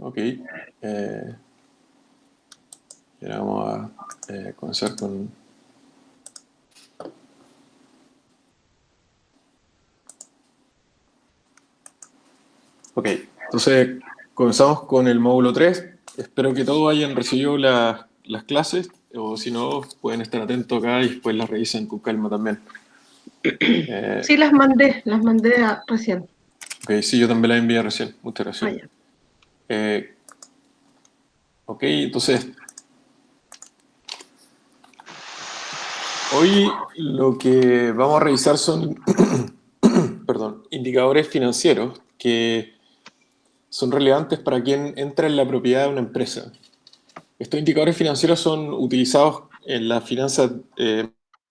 Ok. Ahora vamos a comenzar con... Ok, entonces comenzamos con el módulo 3. Espero que todos hayan recibido las clases, o si no, pueden estar atentos acá y después las revisen con calma también. Sí, las mandé recién. Ok, sí, yo también las envié recién. Muchas gracias. Ya. Ok, entonces... Hoy lo que vamos a revisar son perdón, indicadores financieros que son relevantes para quien entra en la propiedad de una empresa. Estos indicadores financieros son utilizados en las finanzas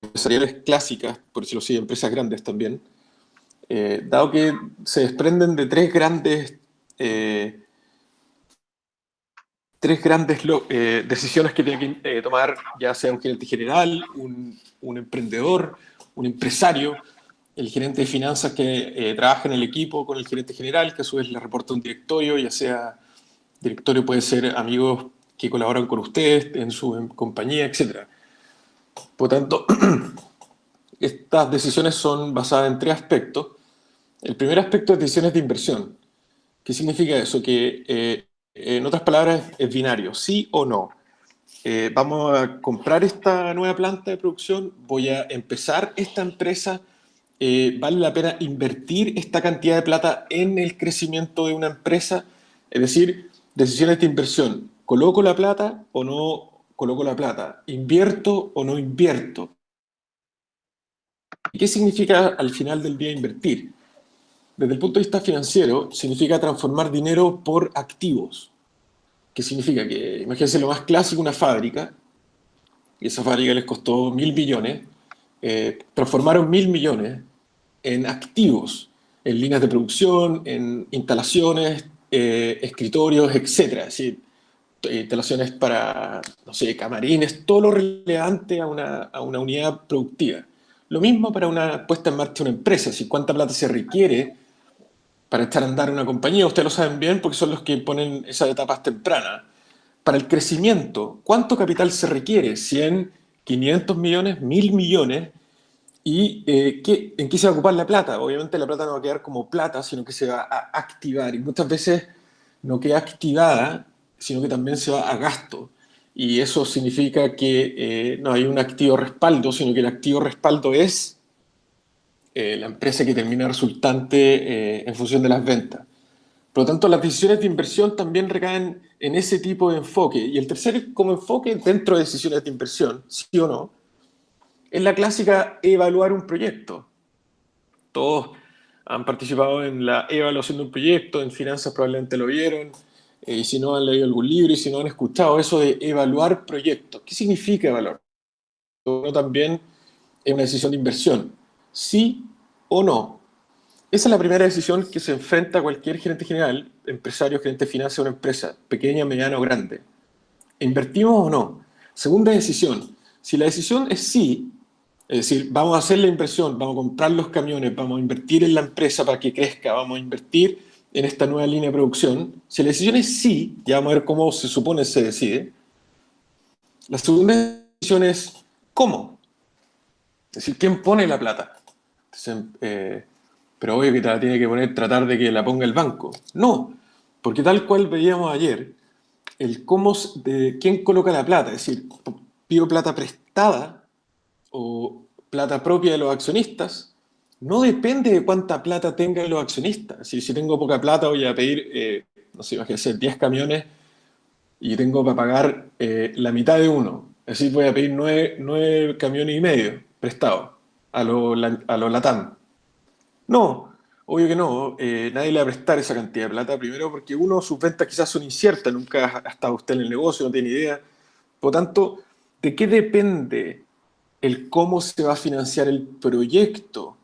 empresariales clásicas, por decirlo así, empresas grandes también, dado que se desprenden de tres grandes decisiones que tiene que tomar ya sea un gerente general, un emprendedor, un empresario, el gerente de finanzas que trabaja en el equipo con el gerente general, que a su vez le reporta a un directorio, ya sea directorio puede ser amigos que colaboran con ustedes en su compañía, etc. Por lo tanto, estas decisiones son basadas en tres aspectos. El primer aspecto es decisiones de inversión. ¿Qué significa eso? Que, en otras palabras, es binario, sí o no. Vamos a comprar esta nueva planta de producción, voy a empezar esta empresa, vale la pena invertir esta cantidad de plata en el crecimiento de una empresa, es decir, decisiones de inversión, ¿coloco la plata o no coloco la plata? ¿Invierto o no invierto? ¿Y qué significa al final del día invertir? Desde el punto de vista financiero, significa transformar dinero por activos. ¿Qué significa? Que imagínense lo más clásico, una fábrica, y esa fábrica les costó 1.000 millones, transformaron 1.000 millones en activos, en líneas de producción, en instalaciones, escritorios, etc. Es decir, instalaciones para, no sé, camarines, todo lo relevante a una unidad productiva. Lo mismo para una puesta en marcha de una empresa, si cuánta plata se requiere para echar a andar una compañía, ustedes lo saben bien porque son los que ponen esas etapas tempranas. Para el crecimiento, ¿cuánto capital se requiere? ¿100, 500 millones, 1.000 millones? ¿Y en qué se va a ocupar la plata? Obviamente la plata no va a quedar como plata, sino que se va a activar. Y muchas veces no queda activada, sino que también se va a gasto. Y eso significa que no hay un activo respaldo, sino que el activo respaldo es la empresa que termina resultante en función de las ventas. Por lo tanto, las decisiones de inversión también recaen en ese tipo de enfoque. Y el tercer como enfoque dentro de decisiones de inversión, sí o no, es la clásica evaluar un proyecto. Todos han participado en la evaluación de un proyecto, en finanzas probablemente lo vieron, y si no han leído algún libro y si no han escuchado eso de evaluar proyectos. ¿Qué significa evaluar? Uno también es una decisión de inversión, sí o no. Esa es la primera decisión que se enfrenta a cualquier gerente general, empresario, gerente de finanzas de una empresa, pequeña, mediana o grande. ¿Invertimos o no? Segunda decisión. Si la decisión es sí, es decir, vamos a hacer la inversión, vamos a comprar los camiones, vamos a invertir en la empresa para que crezca, vamos a invertir en esta nueva línea de producción. Si la decisión es sí, ya vamos a ver cómo se supone se decide. La segunda decisión es ¿cómo? Es decir, ¿quién pone la plata? Entonces, pero obvio que te la tiene que poner, tratar de que la ponga el banco. No, porque tal cual veíamos ayer, el cómo de quién coloca la plata, es decir, pido plata prestada o plata propia de los accionistas, no depende de cuánta plata tengan los accionistas. Si tengo poca plata voy a pedir, no sé, imagínense, 10 camiones y tengo para pagar la mitad de uno. Es decir, voy a pedir 9 camiones y medio prestados a lo LATAM. No, obvio que no. Nadie le va a prestar esa cantidad de plata. Primero porque uno, sus ventas quizás son inciertas. Nunca ha estado usted en el negocio, no tiene idea. Por lo tanto, ¿de qué depende el cómo se va a financiar el proyecto?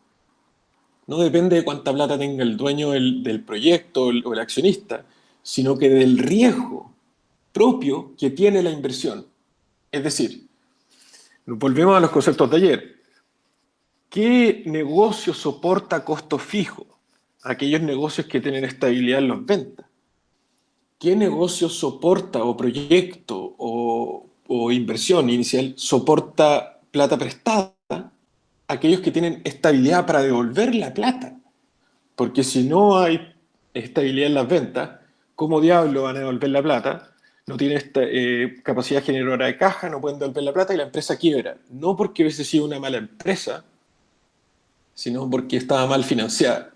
No depende de cuánta plata tenga el dueño del proyecto o el accionista, sino que del riesgo propio que tiene la inversión. Es decir, volvemos a los conceptos de ayer. ¿Qué negocio soporta costo fijo? Aquellos negocios que tienen estabilidad en las ventas. qué negocio soporta o proyecto o inversión inicial soporta plata prestada, aquellos que tienen estabilidad para devolver la plata. Porque si no hay estabilidad en las ventas, ¿cómo diablo van a devolver la plata? No tienen capacidad generadora de caja, no pueden devolver la plata y la empresa quiebra. No porque hubiese sido una mala empresa, sino porque estaba mal financiada.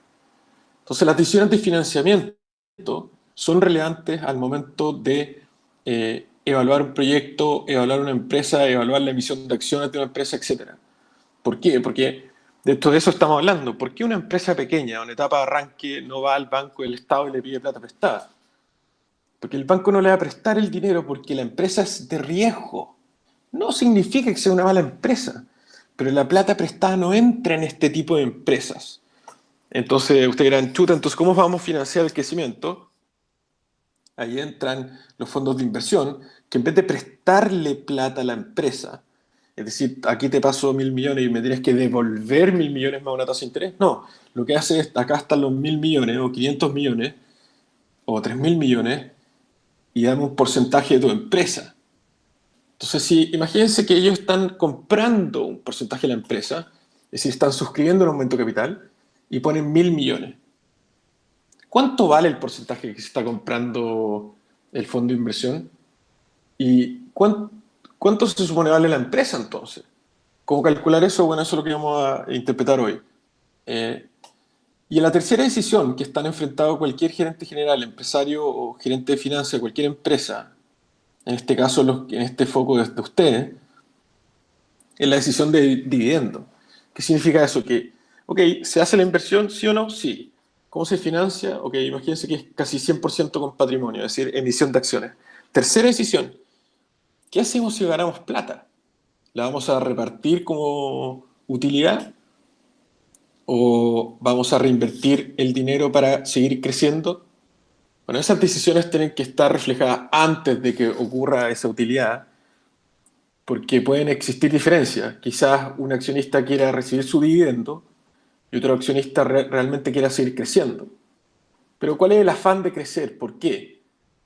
Entonces las decisiones de financiamiento son relevantes al momento de evaluar un proyecto, evaluar una empresa, evaluar la emisión de acciones de una empresa, etc. ¿Por qué? Porque de todo eso estamos hablando. ¿Por qué una empresa pequeña, en etapa de arranque, no va al banco del Estado y le pide plata prestada? Porque el banco no le va a prestar el dinero porque la empresa es de riesgo. No significa que sea una mala empresa, pero la plata prestada no entra en este tipo de empresas. Entonces, ustedes dirán, chuta, entonces, ¿cómo vamos a financiar el crecimiento? Ahí entran los fondos de inversión, que en vez de prestarle plata a la empresa, es decir, aquí te paso 1.000 millones y me tienes que devolver 1.000 millones más una tasa de interés, no, lo que hace es, acá están los 1.000 millones o 500 millones o 3.000 millones y dame un porcentaje de tu empresa. Entonces, si imagínense que ellos están comprando un porcentaje de la empresa, es decir, están suscribiendo un aumento de capital y ponen 1.000 millones. ¿Cuánto vale el porcentaje que se está comprando el fondo de inversión? ¿Y cuánto se supone vale la empresa entonces? ¿Cómo calcular eso? Bueno, eso es lo que vamos a interpretar hoy. Y en la tercera decisión que están enfrentados cualquier gerente general, empresario o gerente de finanzas de cualquier empresa, en este caso en este foco de ustedes, es la decisión de dividendo. ¿Qué significa eso? Que, ok, ¿se hace la inversión sí o no? Sí. ¿Cómo se financia? Ok, imagínense que es casi 100% con patrimonio, es decir, emisión de acciones. Tercera decisión, ¿qué hacemos si ganamos plata? ¿La vamos a repartir como utilidad? ¿O vamos a reinvertir el dinero para seguir creciendo? Bueno, esas decisiones tienen que estar reflejadas antes de que ocurra esa utilidad, porque pueden existir diferencias. Quizás un accionista quiera recibir su dividendo y otro accionista realmente quiera seguir creciendo. Pero ¿cuál es el afán de crecer? ¿Por qué?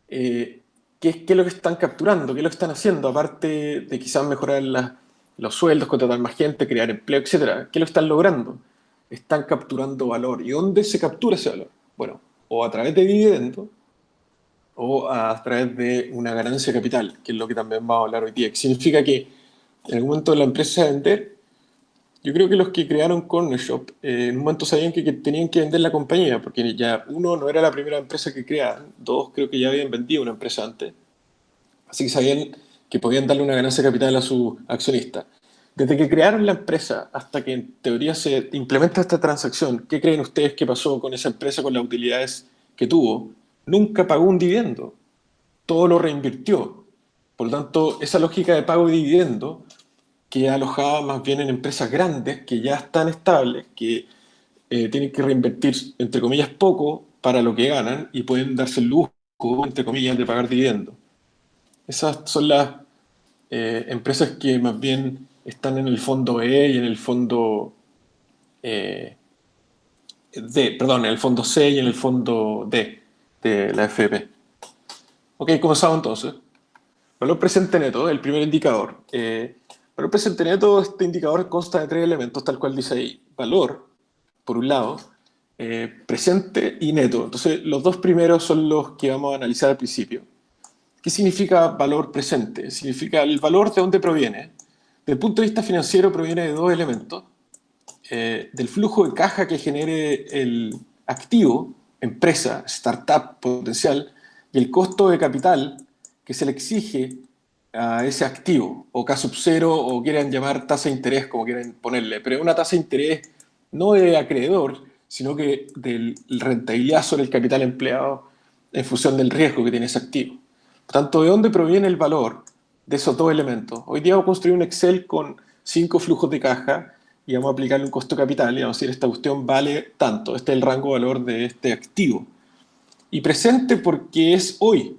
¿Qué es lo que están capturando? ¿Qué es lo que están haciendo? Aparte de quizás mejorar los sueldos, contratar más gente, crear empleo, etcétera. ¿Qué es lo que están logrando? Están capturando valor. ¿Y dónde se captura ese valor? Bueno, o a través de dividendos o a través de una ganancia de capital, que es lo que también vamos a hablar hoy día. Que significa que en el momento de la empresa de vender, yo creo que los que crearon Corner Shop en un momento sabían que tenían que vender la compañía, porque ya uno, no era la primera empresa que creaban, dos, creo que ya habían vendido una empresa antes, así que sabían que podían darle una ganancia de capital a sus accionistas. Desde que crearon la empresa hasta que en teoría se implementa esta transacción, ¿qué creen ustedes que pasó con esa empresa, con las utilidades que tuvo? Nunca pagó un dividendo, todo lo reinvirtió. Por lo tanto, esa lógica de pago de dividendo que alojada más bien en empresas grandes que ya están estables, que tienen que reinvertir, entre comillas, poco para lo que ganan y pueden darse el lujo, entre comillas, de pagar dividendos. Esas son las empresas que más bien están en el fondo E y en el fondo en el fondo C y en el fondo D de la FP. Ok, comenzamos entonces. Valor presente neto, el primer indicador. Valor presente neto, este indicador consta de tres elementos, tal cual dice ahí. Valor, por un lado, presente y neto. Entonces, los dos primeros son los que vamos a analizar al principio. ¿Qué significa valor presente? Significa el valor de dónde proviene. Desde el punto de vista financiero proviene de dos elementos. Del flujo de caja que genere el activo, empresa, startup potencial, y el costo de capital que se le exige a ese activo, o K sub cero, o quieran llamar tasa de interés, como quieren ponerle, pero es una tasa de interés no de acreedor, sino que de rentabilidad sobre el capital empleado en función del riesgo que tiene ese activo. Por tanto, ¿de dónde proviene el valor de esos dos elementos? Hoy día vamos a construir un Excel con 5 flujos de caja y vamos a aplicarle un costo de capital y vamos a decir, esta cuestión vale tanto, este es el rango de valor de este activo. Y presente porque es hoy.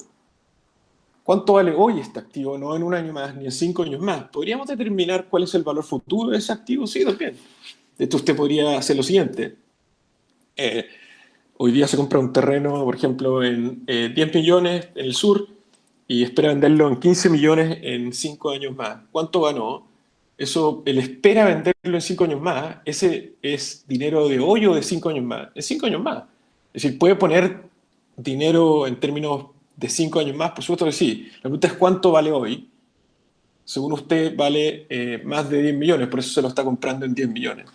¿Cuánto vale hoy este activo? No en un año más, ni en 5 años más. ¿Podríamos determinar cuál es el valor futuro de ese activo? Sí, también. De hecho, usted podría hacer lo siguiente. hoy día se compra un terreno, por ejemplo, en 10 millones en el sur y espera venderlo en 15 millones en 5 años más. ¿Cuánto ganó? Eso, él espera venderlo en 5 años más, ese es dinero de hoy o de 5 años más. En 5 años más. Es decir, puede poner dinero en términos de 5 años más, por supuesto que sí. La pregunta es cuánto vale hoy. Según usted, vale más de 10 millones, por eso se lo está comprando en 10 millones.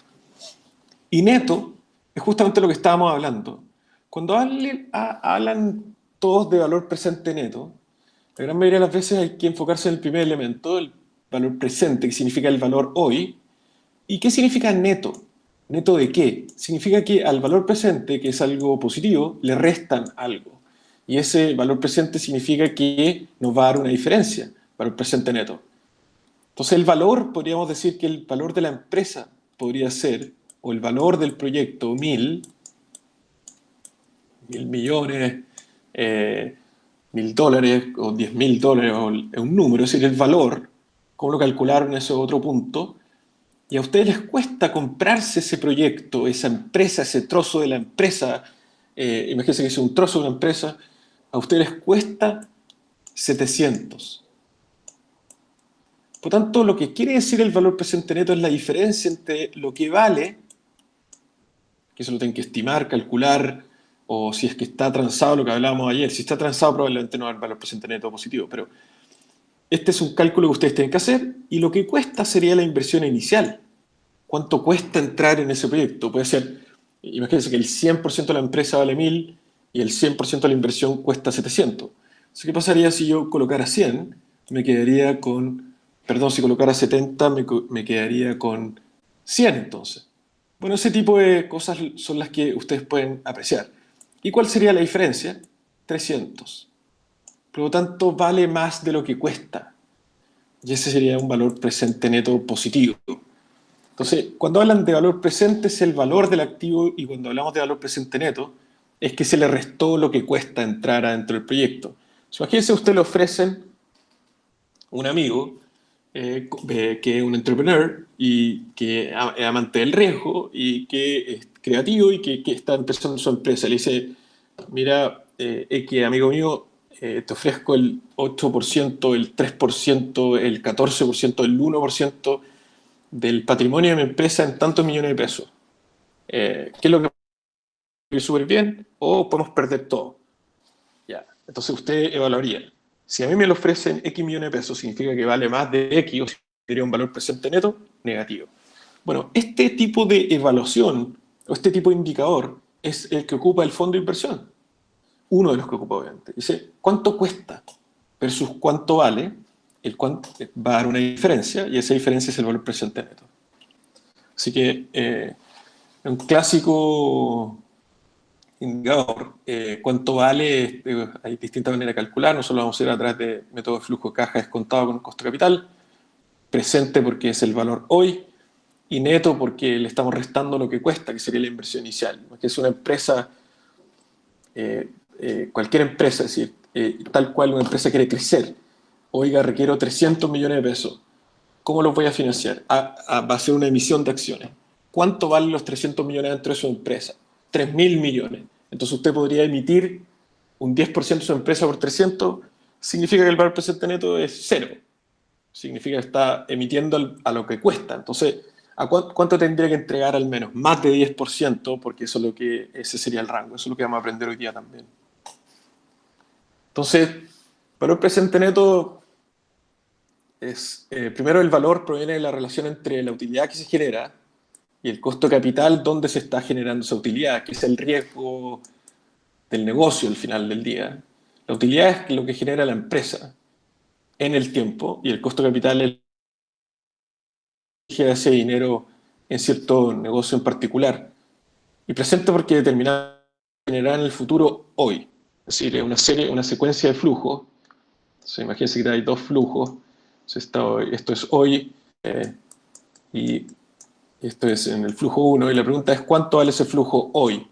Y neto es justamente lo que estábamos hablando. Cuando hablan todos de valor presente neto, la gran mayoría de las veces hay que enfocarse en el primer elemento, el valor presente, que significa el valor hoy. ¿Y qué significa neto? ¿Neto de qué? Significa que al valor presente, que es algo positivo, le restan algo. Y ese valor presente significa que nos va a dar una diferencia, valor presente neto. Entonces el valor, podríamos decir que el valor de la empresa podría ser, o el valor del proyecto, 1.000 millones, $1.000 o $10.000 o un número, es decir, el valor, cómo lo calcularon, ese otro punto, y a ustedes les cuesta comprarse ese proyecto, esa empresa, ese trozo de la empresa, imagínense que es un trozo de una empresa, a ustedes les cuesta 700. Por tanto, lo que quiere decir el valor presente neto es la diferencia entre lo que vale, que eso lo tienen que estimar, calcular, o si es que está transado, lo que hablábamos ayer. Si está transado, probablemente no va a haber valor presente neto positivo, pero este es un cálculo que ustedes tienen que hacer, y lo que cuesta sería la inversión inicial. ¿Cuánto cuesta entrar en ese proyecto? Puede ser, imagínense que el 100% de la empresa vale 1.000 y el 100% de la inversión cuesta 700. Entonces, ¿qué pasaría si yo colocara 100? Me quedaría con, perdón, si colocara 70, me quedaría con 100 entonces. Bueno, ese tipo de cosas son las que ustedes pueden apreciar. ¿Y cuál sería la diferencia? 300. Por lo tanto, vale más de lo que cuesta. Y ese sería un valor presente neto positivo. Entonces, cuando hablan de valor presente es el valor del activo, y cuando hablamos de valor presente neto es que se le restó lo que cuesta entrar adentro del proyecto. Imagínense, a usted le ofrecen un amigo que es un entrepreneur y que es amante del riesgo y que es creativo y que está empezando su empresa. Le dice, mira, que amigo mío, te ofrezco el 8%, el 3%, el 14%, el 1% del patrimonio de mi empresa en tantos millones de pesos. ¿Qué es lo que ir súper bien o podemos perder todo? Ya. Entonces usted evaluaría. Si a mí me lo ofrecen X millones de pesos, significa que vale más de X, o si tendría un valor presente neto, negativo. Bueno, este tipo de evaluación o este tipo de indicador es el que ocupa el fondo de inversión. Uno de los que ocupa, obviamente. Dice, ¿cuánto cuesta versus cuánto vale? El cuánto va a dar una diferencia y esa diferencia es el valor presente neto. Así que un clásico indicador, cuánto vale, hay distintas maneras de calcular, nosotros lo vamos a hacer a través de método de flujo de caja descontado con costo de capital, presente porque es el valor hoy, y neto porque le estamos restando lo que cuesta, que sería la inversión inicial. Que es una empresa, cualquier empresa, es decir, tal cual una empresa quiere crecer, oiga, requiero 300 millones de pesos, ¿cómo los voy a financiar? Va a ser una emisión de acciones. ¿Cuánto valen los 300 millones dentro de su empresa? 3.000 millones. Entonces usted podría emitir un 10% de su empresa por 300, significa que el valor presente neto es cero. Significa que está emitiendo a lo que cuesta. Entonces, ¿a cuánto tendría que entregar al menos? Más de 10%, porque eso es lo que, ese sería el rango. Eso es lo que vamos a aprender hoy día también. Entonces, valor presente neto es, primero, el valor proviene de la relación entre la utilidad que se genera y el costo de capital donde se está generando esa utilidad, que es el riesgo del negocio al final del día. La utilidad es lo que genera la empresa en el tiempo y el costo de capital es ese dinero en cierto negocio en particular. Y presente porque determina generar en el futuro hoy. Es decir, es una secuencia de flujos. Imagínense que hay dos flujos. Esto es hoy y esto es en el flujo 1. Y la pregunta es, ¿cuánto vale ese flujo hoy?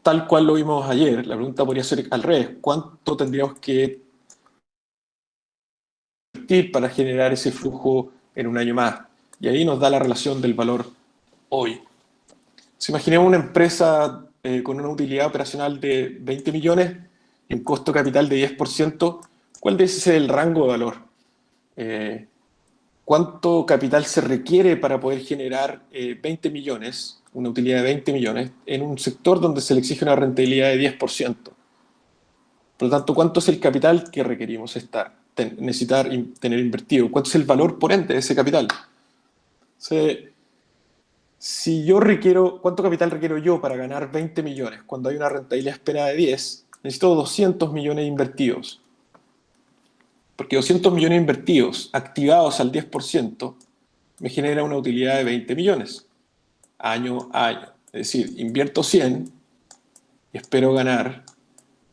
Tal cual lo vimos ayer, la pregunta podría ser al revés. ¿Cuánto tendríamos que invertir para generar ese flujo en un año más? Y ahí nos da la relación del valor hoy. Si imaginemos una empresa con una utilidad operacional de 20 millones y un costo capital de 10%, ¿cuál debe ser el rango de valor? ¿Cuánto capital se requiere para poder generar 20 millones, una utilidad de 20 millones, en un sector donde se le exige una rentabilidad de 10%? Por lo tanto, ¿cuánto es el capital que requerimos necesitar tener invertido? ¿Cuánto es el valor por ende de ese capital? Si yo requiero, ¿cuánto capital requiero yo para ganar 20 millones cuando hay una rentabilidad esperada de 10? Necesito 200 millones invertidos. Porque 200 millones invertidos, activados al 10%, me genera una utilidad de 20 millones, año a año. Es decir, invierto 100 y espero ganar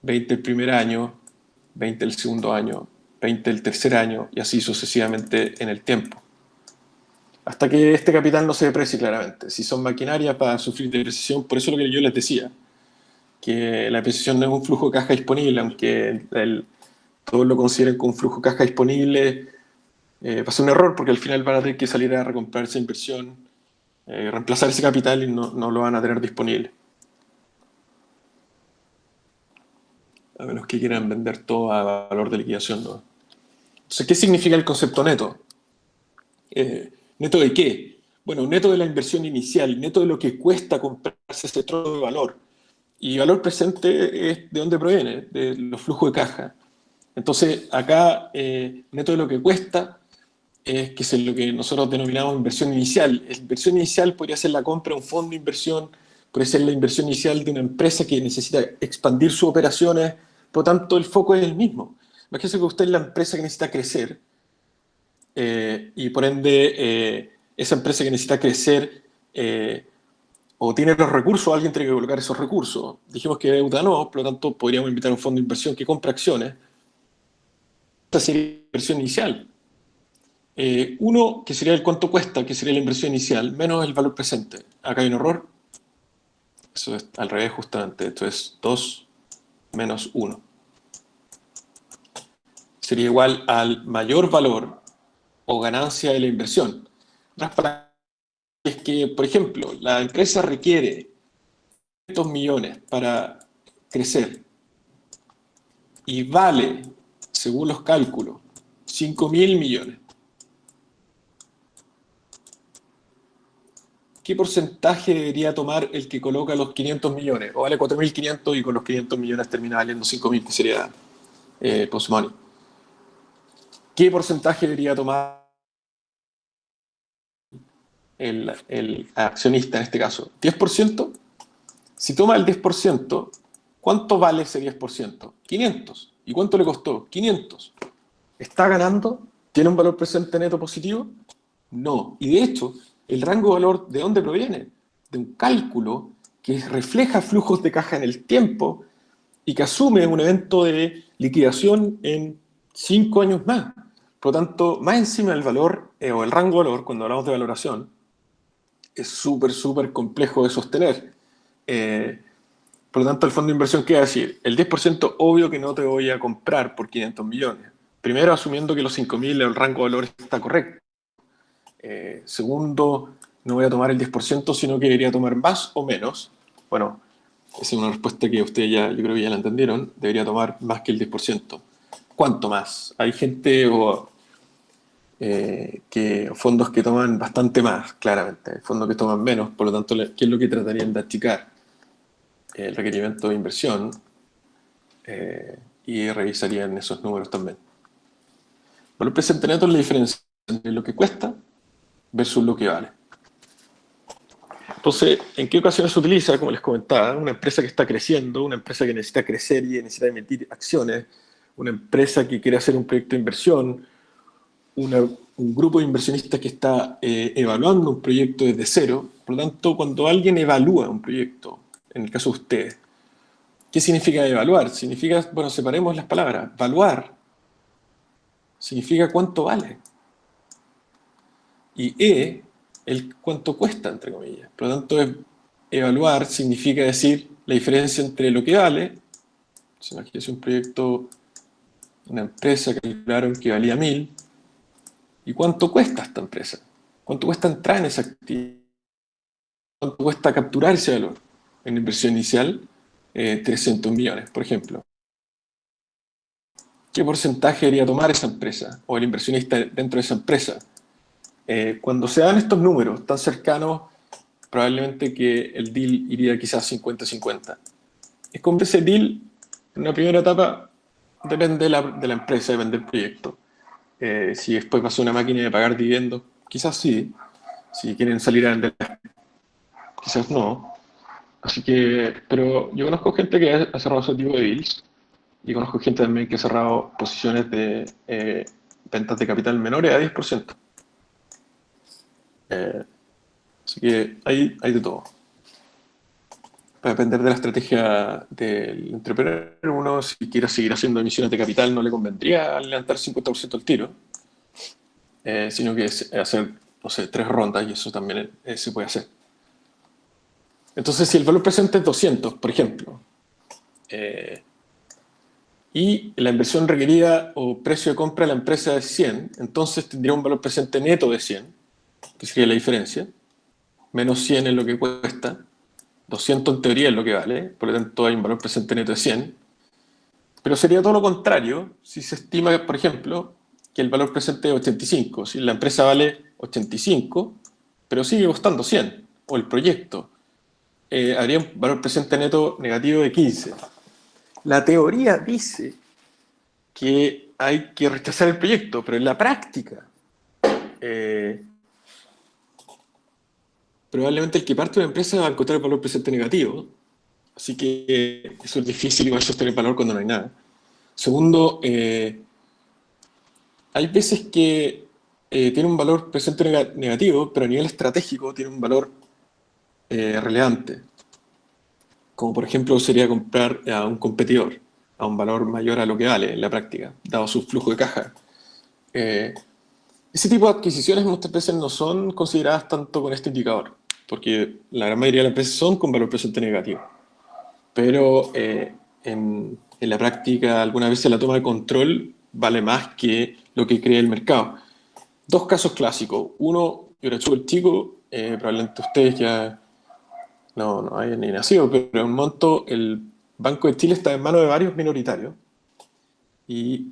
20 el primer año, 20 el segundo año, 20 el tercer año, y así sucesivamente en el tiempo. Hasta que este capital no se deprecie claramente. Si son maquinarias para sufrir depreciación, por eso lo que yo les decía, que la depreciación no es un flujo de caja disponible, aunque todos lo consideren como un flujo de caja disponible, va a ser un error, porque al final van a tener que salir a recomprar esa inversión, reemplazar ese capital y no lo van a tener disponible. A menos que quieran vender todo a valor de liquidación, ¿no? Entonces, ¿qué significa el concepto neto? ¿Neto de qué? Bueno, neto de la inversión inicial, neto de lo que cuesta comprarse ese trozo de valor. Y valor presente es de dónde proviene, de los flujos de caja. Entonces, acá, neto de lo que cuesta, que es lo que nosotros denominamos inversión inicial. La inversión inicial podría ser la compra de un fondo de inversión, puede ser la inversión inicial de una empresa que necesita expandir sus operaciones, por lo tanto el foco es el mismo. Imagínese que usted es la empresa que necesita crecer, y por ende esa empresa que necesita crecer o tiene los recursos, alguien tiene que colocar esos recursos. Dijimos que deuda no, por lo tanto podríamos invitar a un fondo de inversión que compra acciones. Esa sería la inversión inicial. Uno, que sería el cuánto cuesta, que sería la inversión inicial, menos el valor presente. Acá hay un error. Eso es al revés justamente. Esto es 2 menos 1. Sería igual al mayor valor o ganancia de la inversión. Otras palabras, es que, por ejemplo, la empresa requiere 500 millones para crecer y vale, según los cálculos, 5.000 millones. ¿Qué porcentaje debería tomar el que coloca los 500 millones? O vale 4.500 y con los 500 millones termina valiendo 5.000, que sería post-money. ¿Qué porcentaje debería tomar el accionista en este caso? ¿10%? Si toma el 10%, ¿cuánto vale ese 10%? 500. ¿Y cuánto le costó? 500. ¿Está ganando? ¿Tiene un valor presente neto positivo? No. Y de hecho, el rango de valor, ¿de dónde proviene? De un cálculo que refleja flujos de caja en el tiempo y que asume un evento de liquidación en 5 años más. Por lo tanto, más encima del valor, o el rango de valor, cuando hablamos de valoración, es súper complejo de sostener. Por lo tanto, el fondo de inversión, ¿qué va a decir? El 10% obvio que no te voy a comprar por 500 millones. Primero, asumiendo que los 5.000, el rango de valor está correcto. Segundo, no voy a tomar el 10%, sino que debería tomar más o menos. Bueno, esa es una respuesta que ustedes ya, yo creo que ya la entendieron. Debería tomar más que el 10%. ¿Cuánto más? Hay gente fondos que toman bastante más, claramente. Hay fondos que toman menos, por lo tanto, ¿qué es lo que tratarían de achicar? El requerimiento de inversión, y revisarían esos números también. Valor presente neto es la diferencia entre lo que cuesta versus lo que vale. Entonces, ¿en qué ocasiones se utiliza? Como les comentaba, una empresa que está creciendo, una empresa que necesita crecer y necesita emitir acciones, una empresa que quiere hacer un proyecto de inversión, un grupo de inversionistas que está evaluando un proyecto desde cero. Por lo tanto, cuando alguien evalúa un proyecto, en el caso de ustedes, ¿qué significa evaluar? Significa, bueno, separemos las palabras. Valuar significa cuánto vale. Y el cuánto cuesta, entre comillas. Por lo tanto, evaluar significa decir la diferencia entre lo que vale. Si imagínense un proyecto, una empresa que calcularon que valía 1.000, y cuánto cuesta esta empresa. ¿Cuánto cuesta entrar en esa actividad? ¿Cuánto cuesta capturar ese valor? en inversión inicial 300 millones, por ejemplo. ¿Qué porcentaje debería tomar esa empresa o el inversionista dentro de esa empresa? Cuando se dan estos números tan cercanos, probablemente que el deal iría quizás 50-50. Es como ese deal, en una primera etapa, depende de la empresa, depende del proyecto. Si después pasa una máquina de pagar dividendos, quizás sí. Si quieren salir a vender, quizás no. Así que, pero yo conozco gente que ha cerrado ese tipo de deals y conozco gente también que ha cerrado posiciones de ventas de capital menores a 10%. Así que hay de todo. Va a depender de la estrategia del entrepreneur. Uno, si quiere seguir haciendo emisiones de capital, no le convendría levantar 50% al tiro, sino que hacer, no sé, 3 rondas, y eso también se puede hacer. Entonces, si el valor presente es 200, por ejemplo, y la inversión requerida o precio de compra de la empresa es 100, entonces tendría un valor presente neto de 100, que sería la diferencia, menos 100 es lo que cuesta, 200 en teoría es lo que vale, por lo tanto hay un valor presente neto de 100, pero sería todo lo contrario si se estima, por ejemplo, que el valor presente es 85, si la empresa vale 85, pero sigue costando 100, o el proyecto, habría un valor presente neto negativo de 15. La teoría dice que hay que rechazar el proyecto, pero en la práctica, probablemente el que parte de una empresa va a encontrar el valor presente negativo, así que eso es difícil igual sostener valor cuando no hay nada. Segundo, hay veces que tiene un valor presente negativo, pero a nivel estratégico tiene un valor relevante, como por ejemplo sería comprar a un competidor a un valor mayor a lo que vale en la práctica, dado su flujo de caja. Ese tipo de adquisiciones muchas veces no son consideradas tanto con este indicador, porque la gran mayoría de las empresas son con valor presente negativo. Pero en la práctica, algunas veces la toma de control vale más que lo que cree el mercado. 2 casos clásicos. Uno, yo era súper chico, probablemente ustedes ya no hayan ni nacido, pero en un monto el Banco de Chile está en manos de varios minoritarios. Y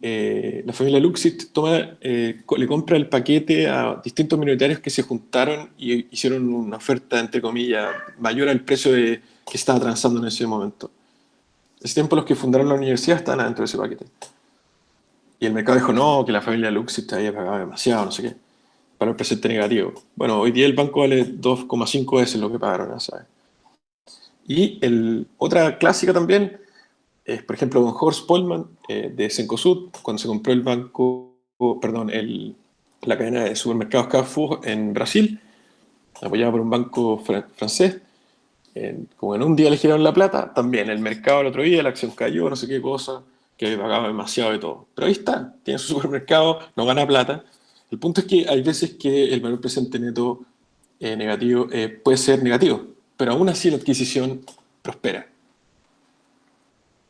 la familia Luxit le compra el paquete a distintos minoritarios que se juntaron y hicieron una oferta, entre comillas, mayor al precio que estaba transando en ese momento. Ese tiempo los que fundaron la universidad estaban adentro de ese paquete. Y el mercado dijo, no, que la familia Luxit había pagado demasiado, no sé qué, para el presente negativo. Bueno, hoy día el banco vale 2,5 veces lo que pagaron, ¿sabes? Y otra clásica también es, por ejemplo, don Horst Polman de Cencosud, cuando se compró el banco, perdón, la cadena de supermercados Carrefour en Brasil, apoyada por un banco francés. Como en un día le giraron la plata, también el mercado el otro día, la acción cayó, no sé qué cosa, que pagaba demasiado de todo. Pero ahí está, tiene su supermercado, no gana plata. El punto es que hay veces que el valor presente neto negativo puede ser negativo, pero aún así la adquisición prospera.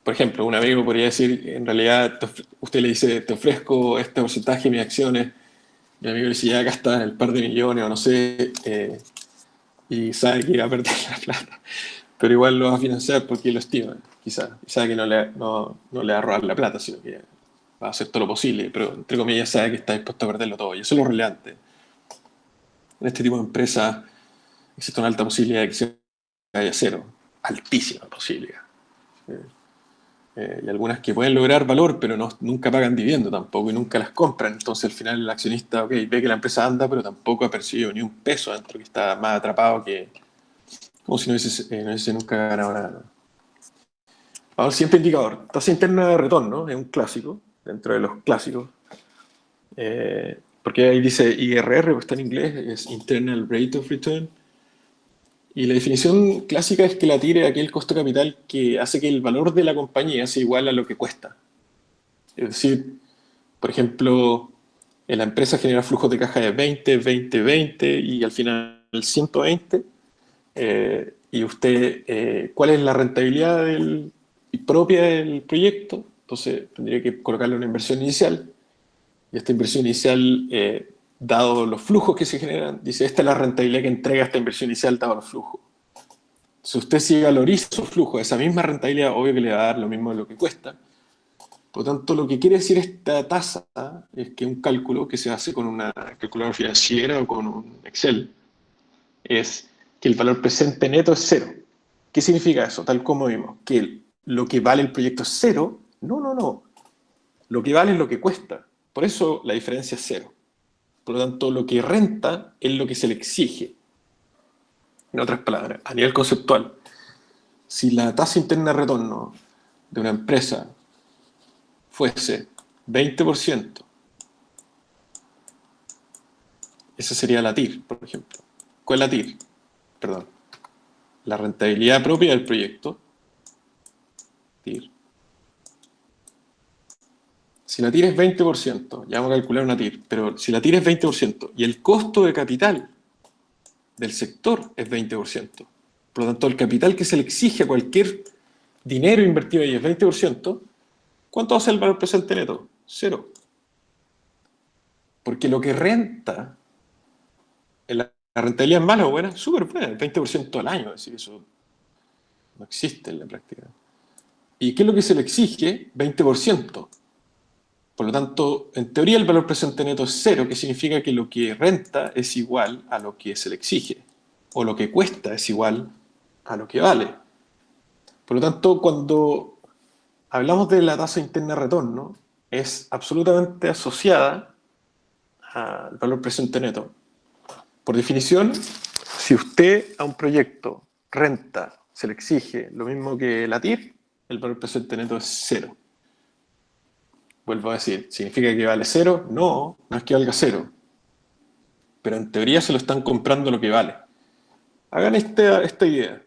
Por ejemplo, un amigo podría decir, en realidad usted le dice, te ofrezco este porcentaje de mis acciones, mi amigo le dice, ya acá está el par de millones o no sé, y sabe que va a perder la plata, pero igual lo va a financiar porque lo estima, quizás, y sabe que no le va a robar la plata, sino que va a hacer todo lo posible, pero entre comillas sabe que está dispuesto a perderlo todo, y eso es lo relevante. En este tipo de empresas existe una alta posibilidad de que se vaya a cero, altísima posibilidad. Y algunas que pueden lograr valor, pero nunca pagan dividendo tampoco y nunca las compran. Entonces al final el accionista ve que la empresa anda, pero tampoco ha percibido ni un peso dentro, que está más atrapado que como si no hubiese nunca ganado nada. Ahora, siguiente indicador, tasa interna de retorno, es un clásico, dentro de los clásicos. Porque ahí dice IRR, pues está en inglés, es Internal Rate of Return. Y la definición clásica es que la tire aquel costo de capital que hace que el valor de la compañía sea igual a lo que cuesta. Es decir, por ejemplo, la empresa genera flujos de caja de 20, 20, 20 y al final 120. Y usted, ¿cuál es la rentabilidad propia del proyecto? Entonces tendría que colocarle una inversión inicial. Y esta inversión inicial, dado los flujos que se generan, dice, esta es la rentabilidad que entrega esta inversión inicial dado los flujos. Si usted si valoriza su flujo, esa misma rentabilidad, obvio que le va a dar lo mismo de lo que cuesta. Por lo tanto, lo que quiere decir esta tasa es que un cálculo que se hace con una calculadora financiera o con un Excel es que el valor presente neto es cero. ¿Qué significa eso? Tal como vimos, que lo que vale el proyecto es cero. No, no, no. Lo que vale es lo que cuesta. Por eso la diferencia es cero. Por lo tanto, lo que renta es lo que se le exige. En otras palabras, a nivel conceptual, si la tasa interna de retorno de una empresa fuese 20%, esa sería la TIR, por ejemplo. ¿Cuál es la TIR? Perdón. La rentabilidad propia del proyecto. TIR. Si la TIR es 20%, ya vamos a calcular una TIR, pero si la TIR es 20% y el costo de capital del sector es 20%, por lo tanto el capital que se le exige a cualquier dinero invertido ahí es 20%, ¿cuánto va a ser el valor presente neto? Cero. Porque lo que renta, la rentabilidad es mala o buena, súper buena, el 20% al año, es decir, eso no existe en la práctica. ¿Y qué es lo que se le exige? 20%. Por lo tanto, en teoría el valor presente neto es cero, que significa que lo que renta es igual a lo que se le exige, o lo que cuesta es igual a lo que vale. Por lo tanto, cuando hablamos de la tasa interna de retorno, es absolutamente asociada al valor presente neto. Por definición, si usted a un proyecto renta se le exige lo mismo que la TIR, el valor presente neto es cero. Vuelvo a decir, ¿significa que vale cero? No, no es que valga cero. Pero en teoría se lo están comprando lo que vale. Hagan esta idea.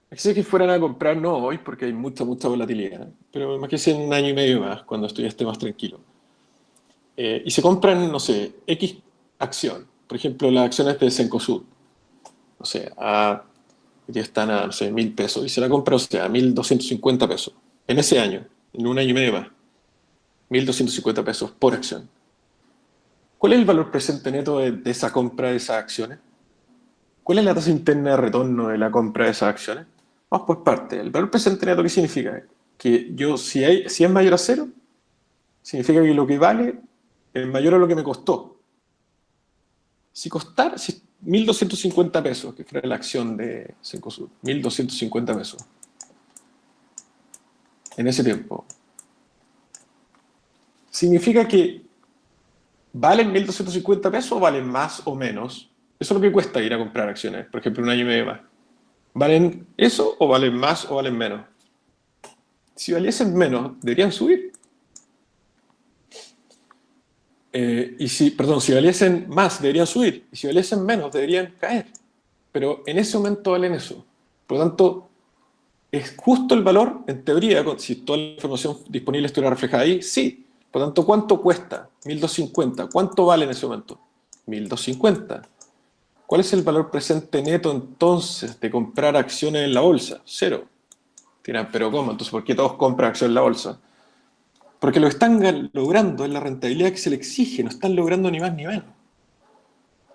Así que fueran a comprar, no hoy, porque hay mucha volatilidad, pero más que sea en un año y medio más, cuando esto ya esté más tranquilo. Y se compran, no sé, X acción. Por ejemplo, las acciones de Cencosud. No sé, ya están a, no sé, 1.000 pesos. Y se la compra, o sea, a 1.250 pesos. En ese año, en un año y medio más. 1.250 pesos por acción. ¿Cuál es el valor presente neto de esa compra de esas acciones? ¿Cuál es la tasa interna de retorno de la compra de esas acciones? Vamos por parte. ¿El valor presente neto qué significa? Que yo, si es mayor a cero, significa que lo que vale es mayor a lo que me costó. Si 1.250 pesos, que fue la acción de Cencosud, 1.250 pesos, en ese tiempo, significa que ¿valen 1.250 pesos o valen más o menos? Eso es lo que cuesta ir a comprar acciones, por ejemplo, un año y medio más. ¿Valen eso o valen más o valen menos? Si valiesen menos, deberían subir. Si valiesen más, deberían subir. Y si valiesen menos, deberían caer. Pero en ese momento valen eso. Por lo tanto, ¿es justo el valor? En teoría, si toda la información disponible estuviera reflejada ahí, sí. Por lo tanto, ¿cuánto cuesta? 1.250. ¿Cuánto vale en ese momento? 1.250. ¿Cuál es el valor presente neto entonces de comprar acciones en la bolsa? Cero. Dirán, pero ¿cómo? Entonces, ¿por qué todos compran acciones en la bolsa? Porque lo que están logrando es la rentabilidad que se le exige, no están logrando ni más ni menos.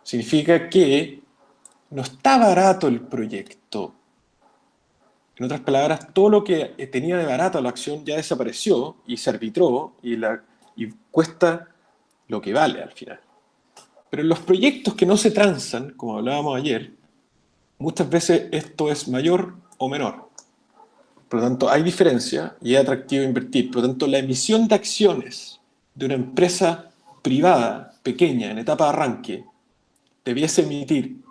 Significa que no está barato el proyecto. En otras palabras, todo lo que tenía de barato la acción ya desapareció y se arbitró y cuesta lo que vale al final. Pero en los proyectos que no se transan, como hablábamos ayer, muchas veces esto es mayor o menor. Por lo tanto, hay diferencia y es atractivo invertir. Por lo tanto, la emisión de acciones de una empresa privada, pequeña, en etapa de arranque, debiese emitir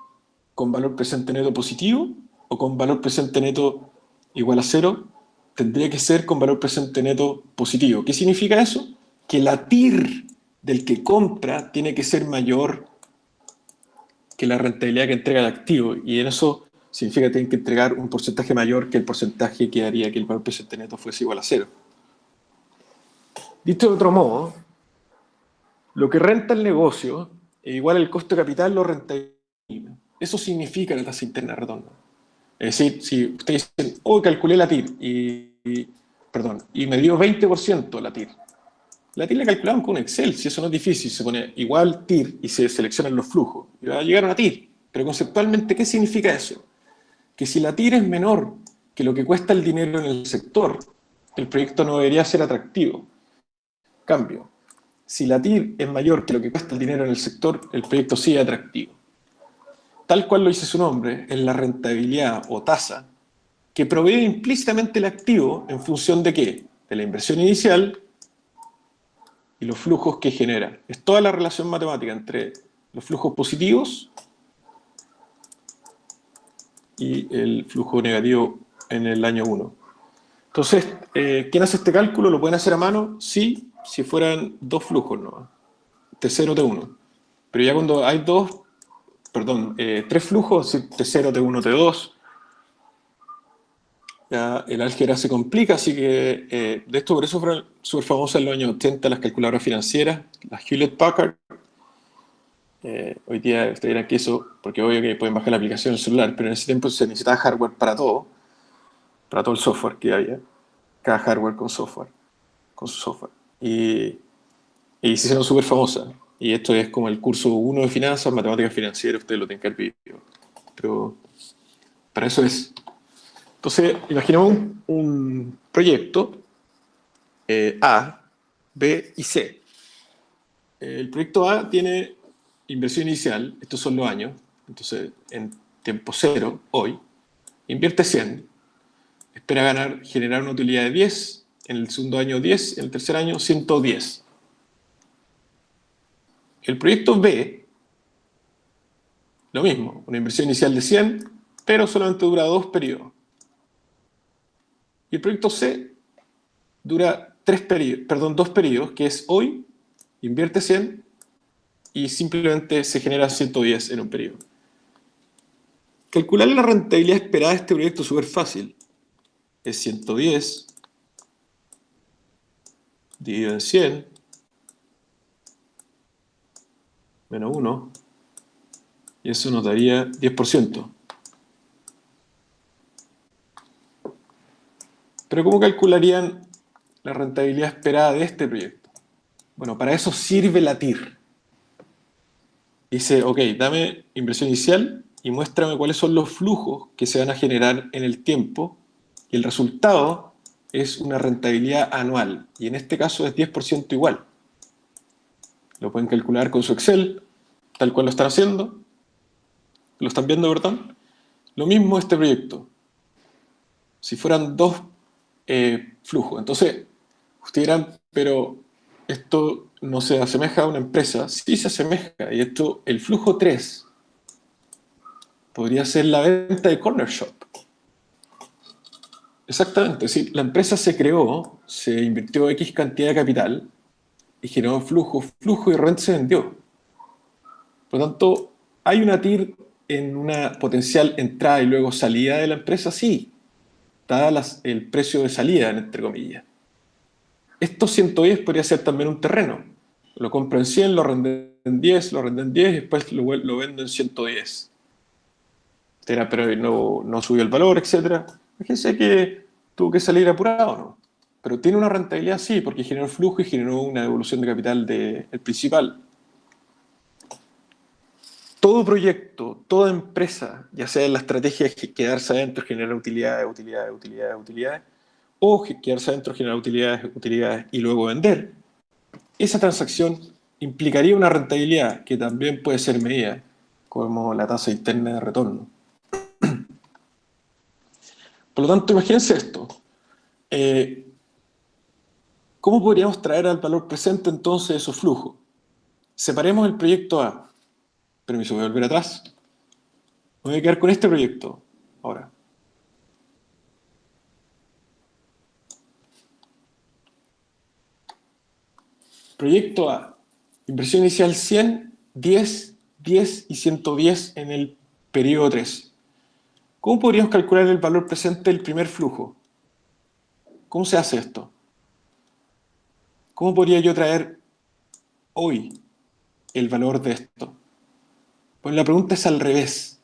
con valor presente neto positivo o con valor presente neto igual a cero, tendría que ser con valor presente neto positivo. ¿Qué significa eso? Que la TIR del que compra tiene que ser mayor que la rentabilidad que entrega el activo, y en eso significa que tienen que entregar un porcentaje mayor que el porcentaje que haría que el valor presente neto fuese igual a cero. Dicho de otro modo, lo que renta el negocio es igual al costo de capital lo rentabiliza. Eso significa la tasa interna de retorno. Es decir, si ustedes dicen, oh, calculé la TIR y me dio 20% la TIR. La TIR la calculamos con un Excel, si eso no es difícil, se pone igual TIR y se seleccionan los flujos. Y va a llegar a una TIR. Pero conceptualmente, ¿qué significa eso? que si la TIR es menor que lo que cuesta el dinero en el sector, el proyecto no debería ser atractivo. Cambio, si la TIR es mayor que lo que cuesta el dinero en el sector, el proyecto sí es atractivo. Tal cual lo dice su nombre, es la rentabilidad o tasa que provee implícitamente el activo en función de ¿qué? De la inversión inicial y los flujos que genera. Es toda la relación matemática entre los flujos positivos y el flujo negativo en el año 1. Entonces, ¿quién hace este cálculo? ¿Lo pueden hacer a mano? Sí, si fueran dos flujos, ¿no? T0, T1. Pero ya cuando hay tres flujos, T0, T1, T2, ya el álgebra se complica, así que de esto por eso fueron súper famosas en los años 80 las calculadoras financieras, las Hewlett-Packard. Hoy día ustedes dirán que eso, porque obvio que pueden bajar la aplicación en el celular, pero en ese tiempo se necesitaba hardware para todo el software que había, cada hardware con software, con su software. Y se hicieron súper famosas. Y esto es como el curso 1 de finanzas, matemáticas financieras, ustedes lo tienen que ver vídeo. Pero para eso es. Entonces, imaginemos un proyecto A, B y C. El proyecto A tiene inversión inicial, estos son los años, entonces en tiempo cero, hoy, invierte 100, espera generar una utilidad de 10, en el segundo año 10, en el tercer año 110. El proyecto B, lo mismo, una inversión inicial de 100, pero solamente dura 2 periodos. Y el proyecto C dura 2 periodos, que es hoy, invierte 100 y simplemente se genera 110 en un periodo. Calcular la rentabilidad esperada de este proyecto es súper fácil. Es 110 dividido en 100 menos 1, y eso nos daría 10%. Pero ¿cómo calcularían la rentabilidad esperada de este proyecto? Bueno, para eso sirve la TIR. Dice, ok, dame inversión inicial y muéstrame cuáles son los flujos que se van a generar en el tiempo, y el resultado es una rentabilidad anual, y en este caso es 10% igual. Lo pueden calcular con su Excel, tal cual lo están haciendo. ¿Lo están viendo, verdad? Lo mismo este proyecto. Si fueran dos flujos. Entonces, ustedes dirán, pero esto no se asemeja a una empresa. Sí se asemeja. Y esto, el flujo 3 podría ser la venta de Corner Shop. Exactamente. Es decir, la empresa se creó, se invirtió X cantidad de capital y generó flujo y de repente se vendió. Por lo tanto, ¿hay una TIR en una potencial entrada y luego salida de la empresa? Sí, dada el precio de salida, entre comillas. Estos 110 podría ser también un terreno. Lo compro en 100, lo arrendé en 10, lo arrendé en 10 y después lo vendo en 110. Pero no subió el valor, etc. Fíjense que tuvo que salir apurado, ¿no? Pero tiene una rentabilidad, sí, porque generó flujo y generó una devolución de capital del principal. Todo proyecto, toda empresa, ya sea en la estrategia de quedarse adentro, generar utilidades, o quedarse adentro, generar utilidades y luego vender, esa transacción implicaría una rentabilidad que también puede ser medida como la tasa interna de retorno. Por lo tanto, imagínense esto. ¿Cómo podríamos traer al valor presente entonces esos flujos? Separemos el proyecto A. Permiso, voy a volver atrás. Me voy a quedar con este proyecto ahora. Proyecto A. Inversión inicial 100, 10, 10 y 110 en el periodo 3. ¿Cómo podríamos calcular el valor presente del primer flujo? ¿Cómo se hace esto? ¿Cómo podría yo traer hoy el valor de esto? Pues la pregunta es al revés.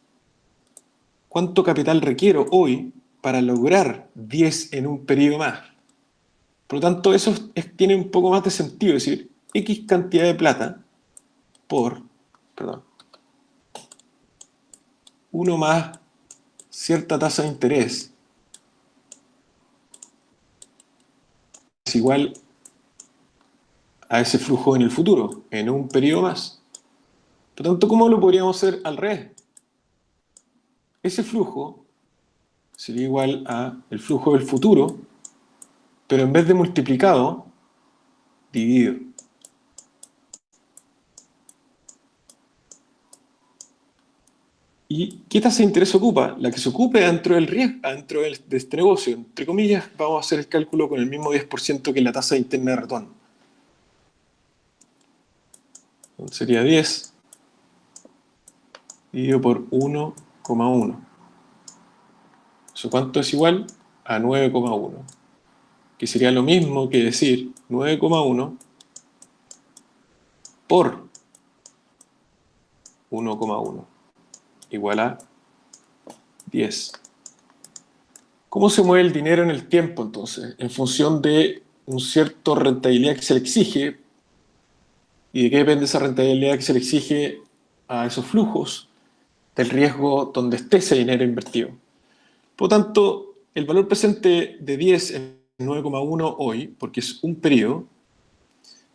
¿Cuánto capital requiero hoy para lograr 10 en un periodo más? Por lo tanto, eso tiene un poco más de sentido, es decir, X cantidad de plata por, 1 más cierta tasa de interés es igual a ese flujo en el futuro, en un periodo más. Por lo tanto, ¿cómo lo podríamos hacer al revés? Ese flujo sería igual a el flujo del futuro, pero en vez de multiplicado, dividido. ¿Y qué tasa de interés ocupa? La que se ocupe dentro del riesgo, dentro de este negocio. Entre comillas, vamos a hacer el cálculo con el mismo 10% que la tasa interna de retorno. Entonces sería 10 dividido por 1,1. ¿Eso cuánto es igual? A 9,1. Que sería lo mismo que decir 9,1 por 1,1 igual a 10. ¿Cómo se mueve el dinero en el tiempo, entonces? En función de un cierto rentabilidad que se le exige. ¿Y de qué depende esa rentabilidad que se le exige a esos flujos? Del riesgo donde esté ese dinero invertido. Por lo tanto, el valor presente de 10 es 9,1 hoy, porque es un periodo.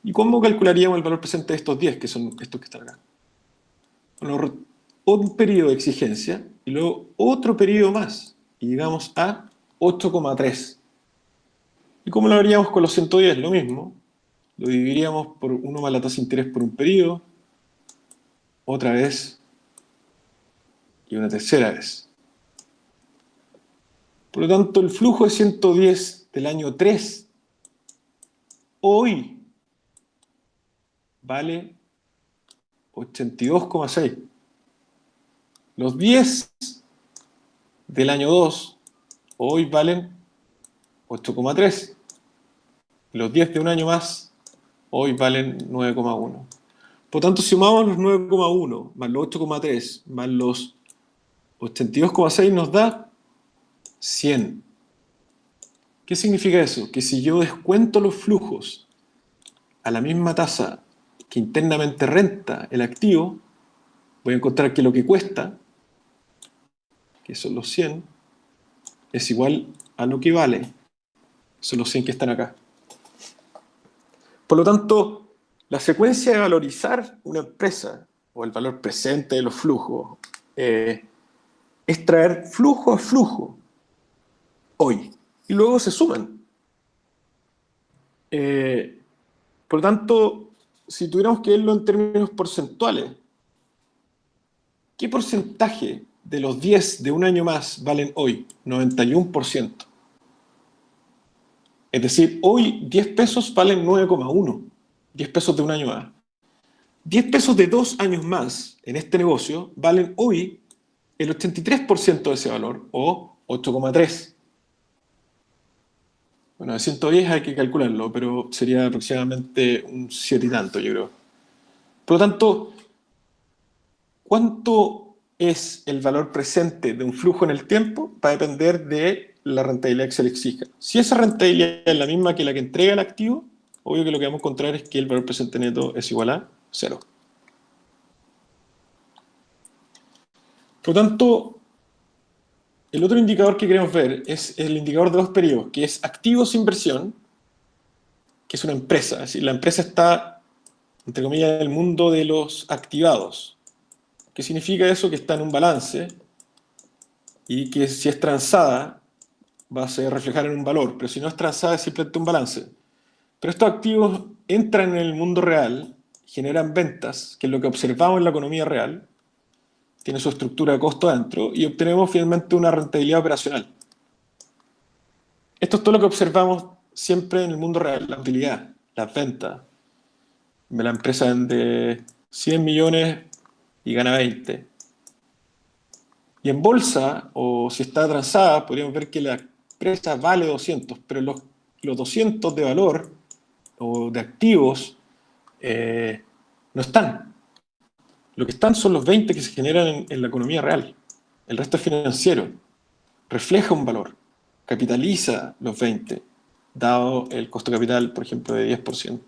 ¿Y cómo calcularíamos el valor presente de estos 10, que son estos que están acá? Bueno, un periodo de exigencia y luego otro periodo más. Y llegamos a 8,3. ¿Y cómo lo haríamos con los 110? Lo mismo. Lo dividiríamos por 1 más la tasa de interés por un periodo, otra vez y una tercera vez. Por lo tanto, el flujo de 110 del año 3 hoy vale 82,6. Los 10 del año 2 hoy valen 8,3. Los 10 de un año más hoy valen 9,1. Por lo tanto, si sumamos los 9,1 más los 8,3 más los 82,6 nos da 100. ¿Qué significa eso? Que si yo descuento los flujos a la misma tasa que internamente renta el activo, voy a encontrar que lo que cuesta, que son los 100, es igual a lo que vale. Son los 100 que están acá. Por lo tanto, la secuencia de valorizar una empresa, o el valor presente de los flujos, es traer flujo a flujo hoy. Y luego se suman. Por lo tanto, si tuviéramos que verlo en términos porcentuales, ¿qué porcentaje de los 10 de un año más valen hoy? 91%. Es decir, hoy 10 pesos valen 9,1. 10 pesos de un año más. 10 pesos de 2 años más en este negocio valen hoy el 83% de ese valor, o 8,3. Bueno, de 110 hay que calcularlo, pero sería aproximadamente un 7 y tanto, yo creo. Por lo tanto, ¿cuánto es el valor presente de un flujo en el tiempo? Va a depender de la rentabilidad que se le exija. Si esa rentabilidad es la misma que la que entrega el activo, obvio que lo que vamos a encontrar es que el valor presente neto es igual a 0. Por lo tanto, el otro indicador que queremos ver es el indicador de los periodos, que es activos inversión, que es una empresa. Es decir, la empresa está, entre comillas, en el mundo de los activados. ¿Qué significa eso? Que está en un balance y que si es transada va a se reflejar en un valor, pero si no es transada es simplemente un balance. Pero estos activos entran en el mundo real, generan ventas, que es lo que observamos en la economía real, tiene su estructura de costo dentro, y obtenemos finalmente una rentabilidad operacional. Esto es todo lo que observamos siempre en el mundo real, la utilidad, las ventas. La empresa vende 100 millones y gana 20. Y en bolsa, o si está transada, podríamos ver que la empresa vale 200, pero los 200 de valor o de activos no están. Lo que están son los 20 que se generan en la economía real. El resto es financiero. Refleja un valor. Capitaliza los 20, dado el costo de capital, por ejemplo, de 10%.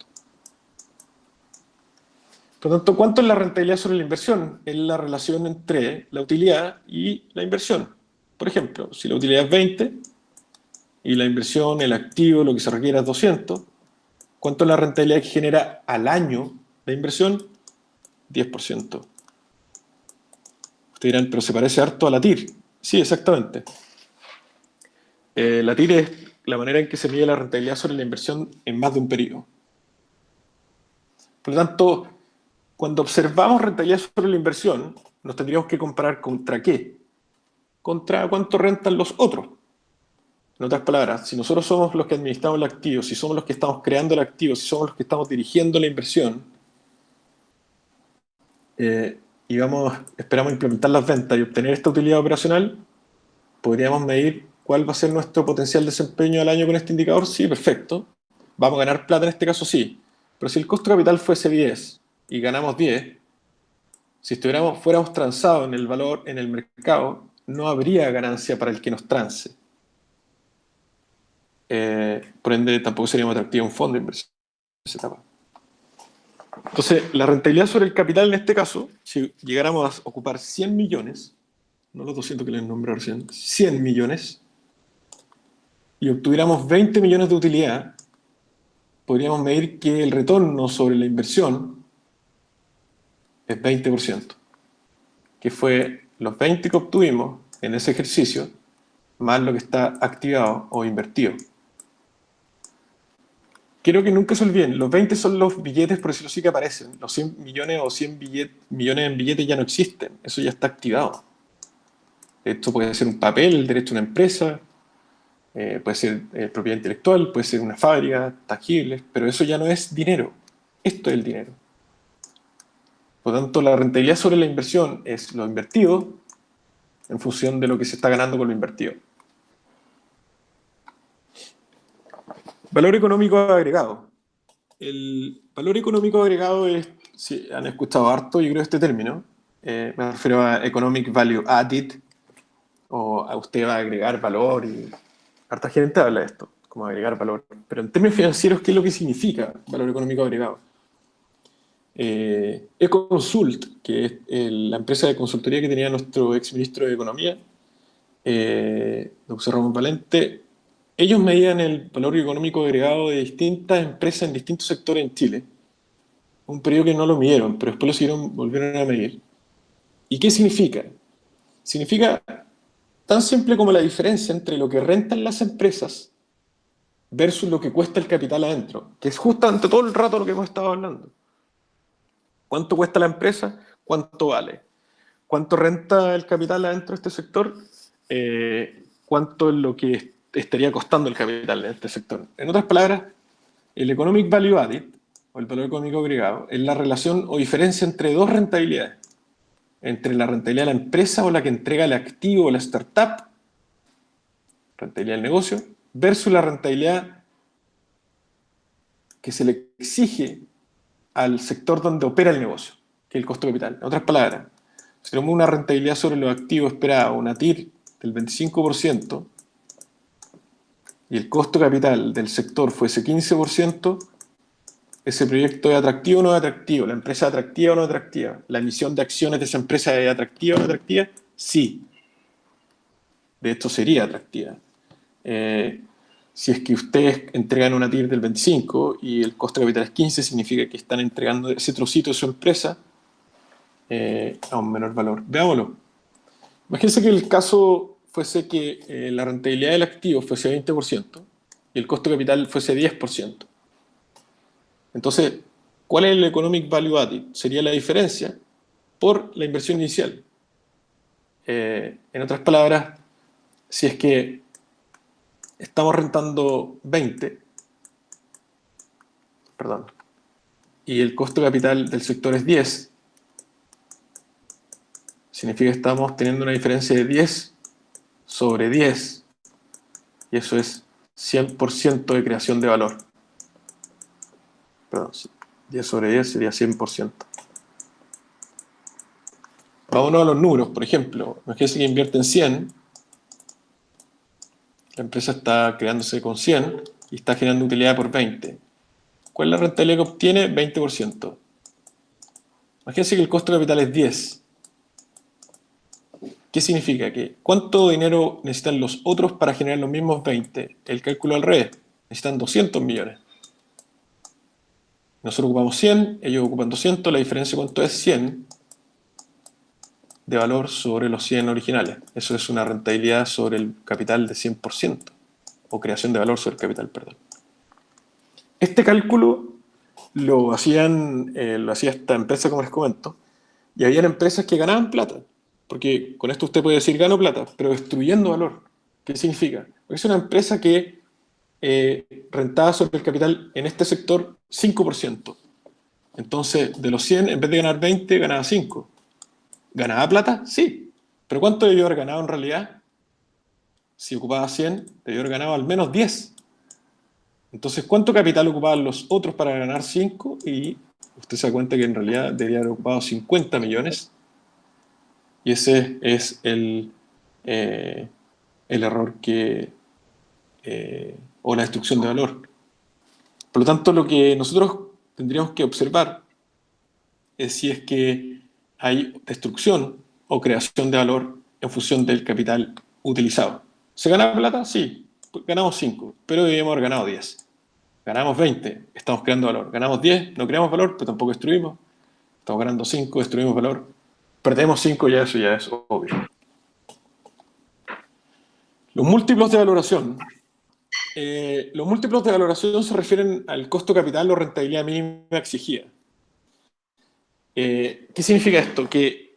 Por lo tanto, ¿cuánto es la rentabilidad sobre la inversión? Es la relación entre la utilidad y la inversión. Por ejemplo, si la utilidad es 20 y la inversión, el activo, lo que se requiere es 200, ¿cuánto es la rentabilidad que genera al año la inversión? 10%. Ustedes dirán, pero se parece harto a la TIR. Sí, exactamente. La TIR es la manera en que se mide la rentabilidad sobre la inversión en más de un periodo. Por lo tanto, cuando observamos rentabilidad sobre la inversión, nos tendríamos que comparar contra qué. Contra cuánto rentan los otros. En otras palabras, si nosotros somos los que administramos el activo, si somos los que estamos creando el activo, si somos los que estamos dirigiendo la inversión, y esperamos implementar las ventas y obtener esta utilidad operacional, podríamos medir cuál va a ser nuestro potencial desempeño al año con este indicador. Sí, perfecto. ¿Vamos a ganar plata en este caso? Sí. Pero si el costo de capital fuese 10 y ganamos 10, si fuéramos transados en el valor en el mercado, no habría ganancia para el que nos trance. Por ende, tampoco sería muy atractivo un fondo de inversión en esa etapa. Entonces, la rentabilidad sobre el capital en este caso, si llegáramos a ocupar 100 millones, no los 200 que les nombré recién, 100 millones, y obtuviéramos 20 millones de utilidad, podríamos medir que el retorno sobre la inversión es 20%, que fue los 20 que obtuvimos en ese ejercicio, más lo que está activado o invertido. Quiero que nunca se olviden, los 20 son los billetes, por decirlo así, que aparecen. Los 100 millones o 100 millones en billetes ya no existen, eso ya está activado. Esto puede ser un papel, el derecho a una empresa, puede ser propiedad intelectual, puede ser una fábrica, tangibles, pero eso ya no es dinero. Esto es el dinero. Por lo tanto, la rentabilidad sobre la inversión es lo invertido en función de lo que se está ganando con lo invertido. Valor económico agregado. El valor económico agregado es, si han escuchado harto, yo creo, este término. Me refiero a Economic Value Added, o a usted va a agregar valor, y harta gente habla de esto, como agregar valor. Pero en términos financieros, ¿qué es lo que significa valor económico agregado? Econsult, que es la empresa de consultoría que tenía nuestro exministro de Economía, José Ramón Valente, ellos medían el valor económico agregado de distintas empresas en distintos sectores en Chile. Un periodo que no lo midieron, pero después volvieron a medir. ¿Y qué significa? Significa tan simple como la diferencia entre lo que rentan las empresas versus lo que cuesta el capital adentro, que es justamente todo el rato lo que hemos estado hablando. ¿Cuánto cuesta la empresa? ¿Cuánto vale? ¿Cuánto renta el capital adentro de este sector? ¿Cuánto es lo que estaría costando el capital en este sector? En otras palabras, el Economic Value Added, o el valor económico agregado, es la relación o diferencia entre dos rentabilidades. Entre la rentabilidad de la empresa o la que entrega el activo o la startup, rentabilidad del negocio, versus la rentabilidad que se le exige al sector donde opera el negocio, que es el costo de capital. En otras palabras, si tenemos una rentabilidad sobre los activos esperada, una TIR del 25%, y el costo capital del sector fuese 15%, ¿ese proyecto es atractivo o no es atractivo? ¿La empresa es atractiva o no es atractiva? ¿La emisión de acciones de esa empresa es atractiva o no es atractiva? Sí. De hecho, sería atractiva. Si es que ustedes entregan una TIR del 25 y el costo de capital es 15, significa que están entregando ese trocito de su empresa a un menor valor. Veámoslo. Imagínense que el caso fuese que la rentabilidad del activo fuese 20% y el costo de capital fuese 10%. Entonces, ¿cuál es el Economic Value Added? Sería la diferencia por la inversión inicial. En otras palabras, si es que estamos rentando 20, perdón, y el costo de capital del sector es 10, significa que estamos teniendo una diferencia de 10 sobre 10, y eso es 100% de creación de valor. Perdón, 10 sobre 10 sería 100%. Vámonos a los números, por ejemplo. Imagínense que invierten 100, la empresa está creándose con 100 y está generando utilidad por 20. ¿Cuál es la rentabilidad que obtiene? 20%. Imagínense que el costo de capital es 10. ¿Qué significa? Que ¿cuánto dinero necesitan los otros para generar los mismos 20? El cálculo al revés. Necesitan 200 millones. Nosotros ocupamos 100, ellos ocupan 200, la diferencia ¿cuánto es? 100 de valor sobre los 100 originales. Eso es una rentabilidad sobre el capital de 100%, o creación de valor sobre el capital, perdón. Este cálculo lo hacía esta empresa, como les comento, y habían empresas que ganaban plata, porque con esto usted puede decir gano plata, pero destruyendo valor. ¿Qué significa? Porque es una empresa que rentaba sobre el capital en este sector 5%. Entonces, de los 100, en vez de ganar 20, ganaba 5. ¿Ganaba plata? Sí. ¿Pero cuánto debió haber ganado en realidad? Si ocupaba 100, debió haber ganado al menos 10. Entonces, ¿cuánto capital ocupaban los otros para ganar 5? Y usted se da cuenta que en realidad debería haber ocupado 50 millones. Y ese es el error o la destrucción de valor. Por lo tanto, lo que nosotros tendríamos que observar es si es que hay destrucción o creación de valor en función del capital utilizado. ¿Se gana plata? Sí, ganamos 5, pero debíamos haber ganado 10. Ganamos 20, estamos creando valor. Ganamos 10, no creamos valor, pero tampoco destruimos. Estamos ganando 5, destruimos valor. Perdemos 5, eso ya es obvio. Los múltiplos de valoración. Los múltiplos de valoración se refieren al costo capital o rentabilidad mínima exigida. ¿Qué significa esto? Que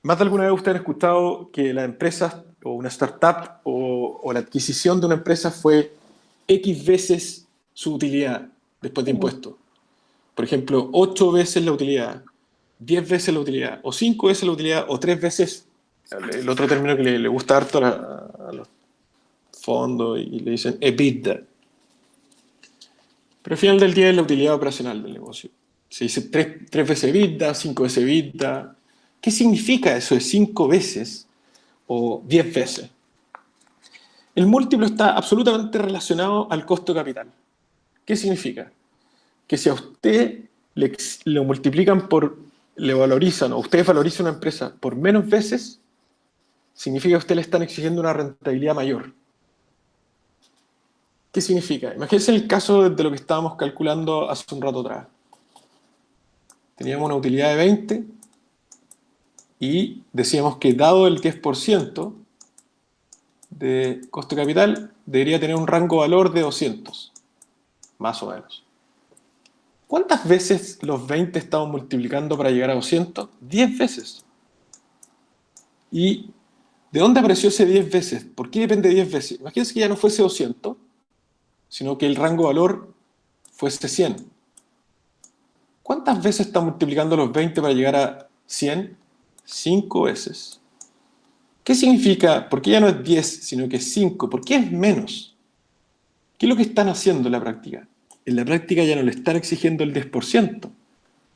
más de alguna vez ustedes han escuchado que la empresa o una startup o la adquisición de una empresa fue X veces su utilidad después de impuestos. Por ejemplo, 8 veces la utilidad, 10 veces la utilidad, o 5 veces la utilidad, o 3 veces, el otro término que le gusta harto a los fondos y le dicen EBITDA. Pero al final del día es la utilidad operacional del negocio. Se dice 3 veces EBITDA, 5 veces EBITDA. ¿Qué significa eso de 5 veces o 10 veces? El múltiplo está absolutamente relacionado al costo de capital. ¿Qué significa? Que si a usted le multiplican le valorizan, o ustedes valorizan una empresa por menos veces, significa que a usted le están exigiendo una rentabilidad mayor. ¿Qué significa? Imagínense el caso de lo que estábamos calculando hace un rato atrás. Teníamos una utilidad de 20 y decíamos que dado el 10% de costo de capital, debería tener un rango de valor de 200, más o menos. ¿Cuántas veces los 20 estamos multiplicando para llegar a 200? 10 veces. ¿Y de dónde apareció ese 10 veces? ¿Por qué depende de 10 veces? Imagínense que ya no fuese 200, sino que el rango de valor fuese 100. ¿Cuántas veces está multiplicando los 20 para llegar a 100? 5 veces. ¿Qué significa? ¿Por qué ya no es 10, sino que es 5? ¿Por qué es menos? ¿Qué es lo que están haciendo en la práctica? En la práctica ya no le están exigiendo el 10%,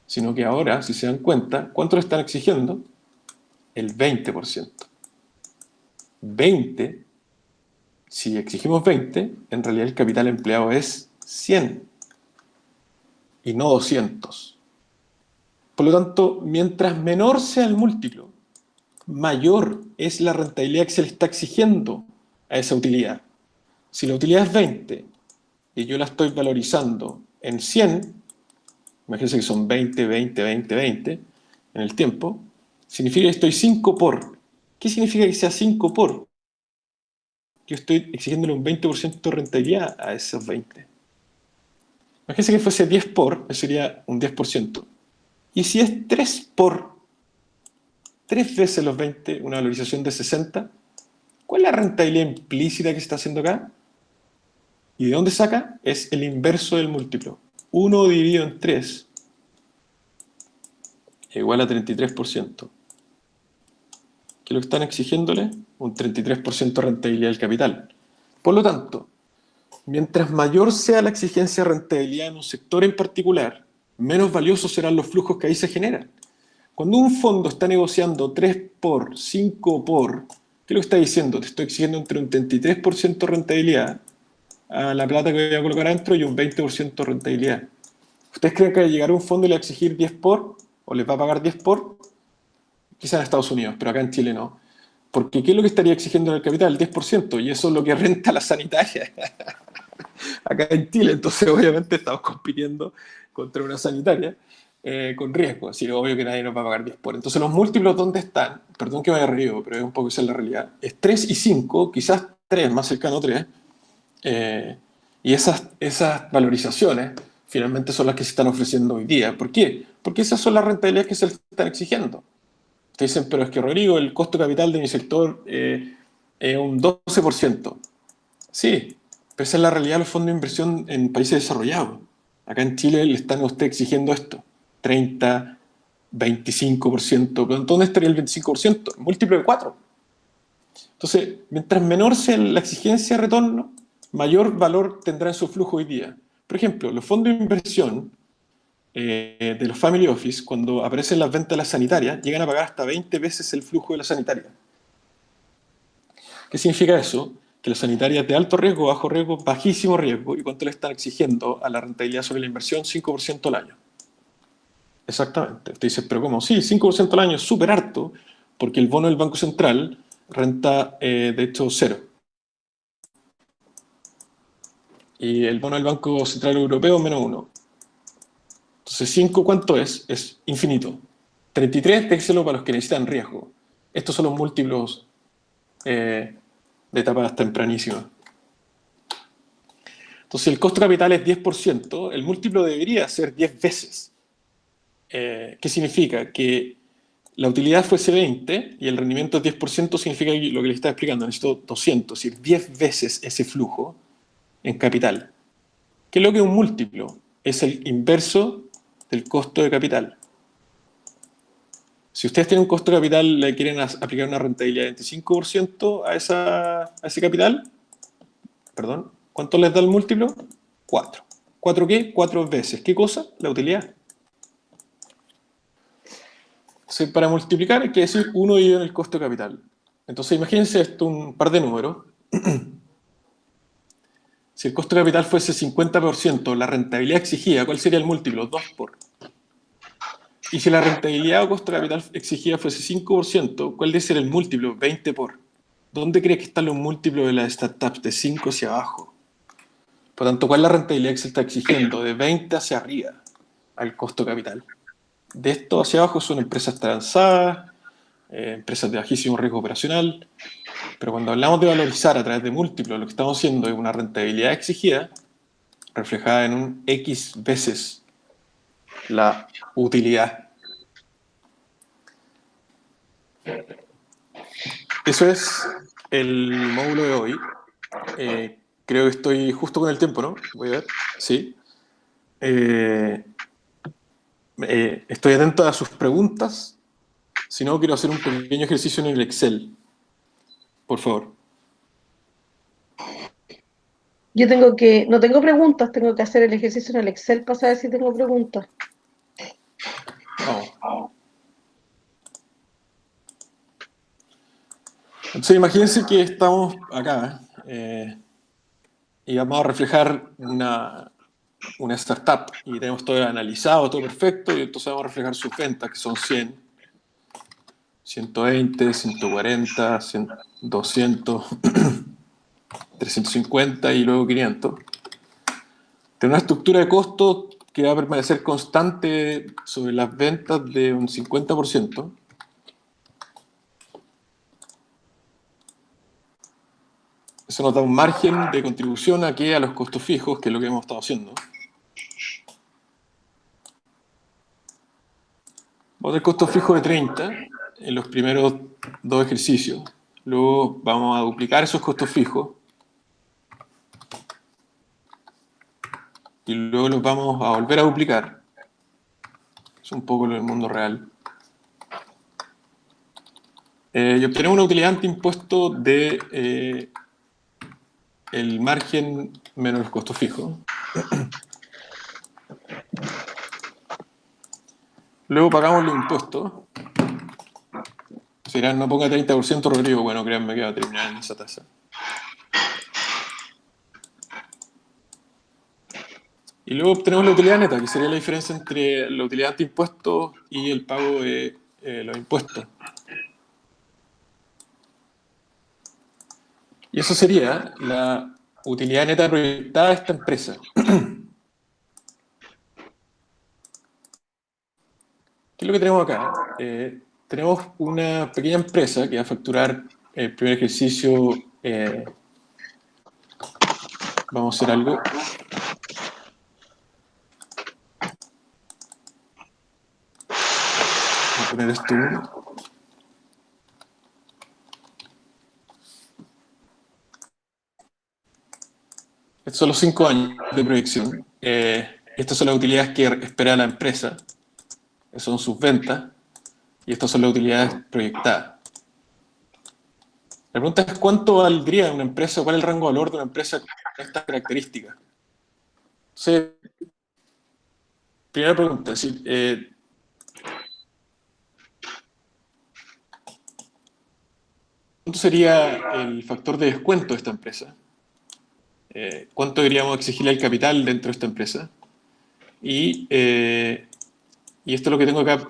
sino que ahora, si se dan cuenta, ¿cuánto le están exigiendo? El 20%. 20, si exigimos 20, en realidad el capital empleado es 100 y no 200. Por lo tanto, mientras menor sea el múltiplo, mayor es la rentabilidad que se le está exigiendo a esa utilidad. Si la utilidad es 20 y yo la estoy valorizando en 100, imagínense que son 20, 20, 20, 20 en el tiempo, significa que estoy 5 por. ¿Qué significa que sea 5 por? Yo estoy exigiéndole un 20% de rentabilidad a esos 20. Imagínense que fuese 10 por, eso sería un 10%. Y si es 3 por, 3 veces los 20, una valorización de 60, ¿cuál es la rentabilidad implícita que se está haciendo acá? ¿Y de dónde saca? Es el inverso del múltiplo. 1 dividido en 3 es igual a 33%. ¿Qué es lo que están exigiéndole? Un 33% de rentabilidad del capital. Por lo tanto, mientras mayor sea la exigencia de rentabilidad en un sector en particular, menos valiosos serán los flujos que ahí se generan. Cuando un fondo está negociando 3 por, 5 por, ¿qué es lo que está diciendo? Te estoy exigiendo entre un 33% de rentabilidad a la plata que voy a colocar adentro y un 20% de rentabilidad. ¿Ustedes creen que al llegar a un fondo y le va a exigir 10 por, o les va a pagar 10 por? Quizás en Estados Unidos, pero acá en Chile no. Porque ¿qué es lo que estaría exigiendo en el capital? El 10%, y eso es lo que renta la sanitaria acá en Chile. Entonces, obviamente, estamos compitiendo contra una sanitaria con riesgo. Así que obvio que nadie nos va a pagar 10 por. Entonces, los múltiplos, ¿dónde están? Perdón que me haya reído, pero es un poco esa es la realidad. Es 3 y 5, quizás 3, más cercano a 3. Y esas valorizaciones finalmente son las que se están ofreciendo hoy día. ¿Por qué? Porque esas son las rentabilidades que se están exigiendo. Te dicen, pero es que Rodrigo, el costo capital de mi sector es un 12%. Sí, pero esa es la realidad de los fondos de inversión en países desarrollados. Acá en Chile le están a usted exigiendo esto, 30, 25%. ¿Pero dónde estaría el 25%? Múltiplo de 4. Entonces, mientras menor sea la exigencia de retorno, mayor valor tendrá en su flujo hoy día. Por ejemplo, los fondos de inversión de los family office, cuando aparecen las ventas de la sanitaria, llegan a pagar hasta 20 veces el flujo de la sanitaria. ¿Qué significa eso? Que la sanitaria es de alto riesgo, bajo riesgo, bajísimo riesgo. ¿Y cuánto le están exigiendo a la rentabilidad sobre la inversión? 5% al año. Exactamente. Usted dice, pero ¿cómo? Sí, 5% al año es súper harto, porque el bono del Banco Central renta, de hecho, 0. Y el bono del Banco Central Europeo, -1. Entonces, 5, ¿cuánto es? Es infinito. 33, déjelo para los que necesitan riesgo. Estos son los múltiplos de etapas tempranísimas. Entonces, si el costo de capital es 10%, el múltiplo debería ser 10 veces. ¿Qué significa? Que la utilidad fuese 20 y el rendimiento es 10%, significa lo que les estaba explicando, necesito 200, es decir, 10 veces ese flujo en capital. ¿Qué es lo que es un múltiplo? Es el inverso del costo de capital. Si ustedes tienen un costo de capital, le quieren aplicar una rentabilidad de 25% a ese capital, perdón, ¿cuánto les da el múltiplo? 4. ¿4 qué? 4 veces. ¿Qué cosa? La utilidad. Entonces, para multiplicar hay que decir 1 dividido en el costo de capital. Entonces, imagínense esto, un par de números. Si el costo de capital fuese 50%, la rentabilidad exigida, ¿cuál sería el múltiplo? 2 por. Y si la rentabilidad o costo de capital exigida fuese 5%, ¿cuál debe ser el múltiplo? 20 por. ¿Dónde cree que están los múltiplos de las startups? De 5 hacia abajo. Por tanto, ¿cuál es la rentabilidad que se está exigiendo? De 20 hacia arriba al costo de capital. De esto hacia abajo son empresas transadas, empresas de bajísimo riesgo operacional, pero cuando hablamos de valorizar a través de múltiplos, lo que estamos haciendo es una rentabilidad exigida reflejada en un X veces la utilidad. Eso es el módulo de hoy. Creo que estoy justo con el tiempo, ¿no? Voy a ver. Sí. Estoy atento a sus preguntas. Si no, quiero hacer un pequeño ejercicio en el Excel. Por favor. Yo no tengo preguntas, tengo que hacer el ejercicio en el Excel para saber si tengo preguntas. Vamos. Entonces, imagínense que estamos acá y vamos a reflejar una startup y tenemos todo analizado, todo perfecto, y entonces vamos a reflejar sus ventas, que son 100, 120, 140, 100, 200, 350 y luego 500. Tiene una estructura de costo que va a permanecer constante sobre las ventas de un 50%. Eso nos da un margen de contribución aquí a los costos fijos, que es lo que hemos estado haciendo. Vamos a tener costo fijo de 30 en los primeros 2 ejercicios. Luego vamos a duplicar esos costos fijos. Y luego los vamos a volver a duplicar. Es un poco lo del mundo real. Y obtenemos una utilidad ante impuesto de el margen menos los costos fijos. Luego pagamos los impuestos. Si dirán, no ponga 30%, Rodrigo. Bueno, créanme que va a terminar en esa tasa. Y luego obtenemos la utilidad neta, que sería la diferencia entre la utilidad ante impuestos y el pago de los impuestos. Y eso sería la utilidad neta proyectada de esta empresa. ¿Qué es lo que tenemos acá? Tenemos una pequeña empresa que va a facturar el primer ejercicio. Vamos a hacer algo. Voy a poner esto 1. Estos son los 5 años de proyección. Estas son las utilidades que espera la empresa. Estas son sus ventas. Y estas son las utilidades proyectadas. La pregunta es: ¿cuánto valdría una empresa? ¿Cuál es el rango de valor de una empresa con estas características? Entonces, primera pregunta, es decir, ¿cuánto sería el factor de descuento de esta empresa? ¿Cuánto deberíamos exigirle al capital dentro de esta empresa? Y esto es lo que tengo acá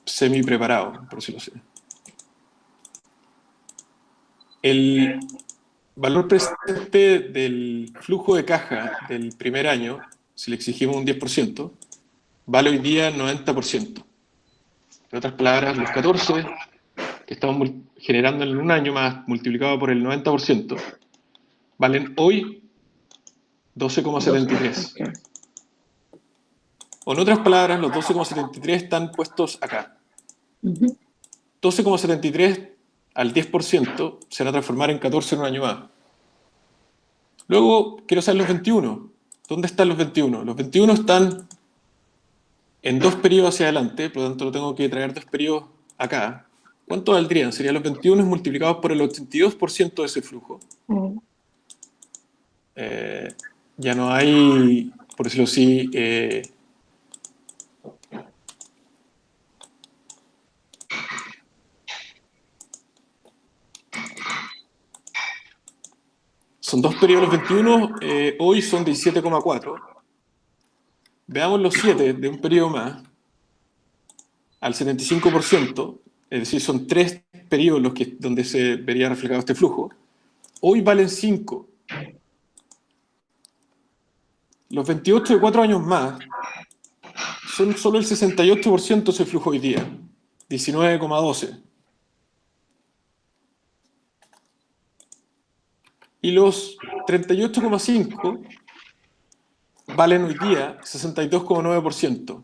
semi preparado, por decirlo así. El valor presente del flujo de caja del primer año, si le exigimos un 10%, vale hoy día 90%. En otras palabras, los 14 que estamos generando en un año más multiplicado por el 90%, valen hoy 12,73. Okay. O en otras palabras, los 12,73 están puestos acá. 12,73 al 10% se van a transformar en 14 en un año más. Luego quiero saber los 21. ¿Dónde están los 21? Los 21 están en 2 periodos hacia adelante, por lo tanto lo tengo que traer 2 periodos acá. ¿Cuánto valdrían? Serían los 21 multiplicados por el 82% de ese flujo. Ya no hay, por decirlo así, son 2 periodos los 21, hoy son 17,4. Veamos los 7 de un periodo más, al 75%, es decir, son 3 periodos donde se vería reflejado este flujo. Hoy valen 5. Los 28 de 4 años más son solo el 68% de ese flujo hoy día, 19,12. Y los 38,5 valen hoy día 62,9%.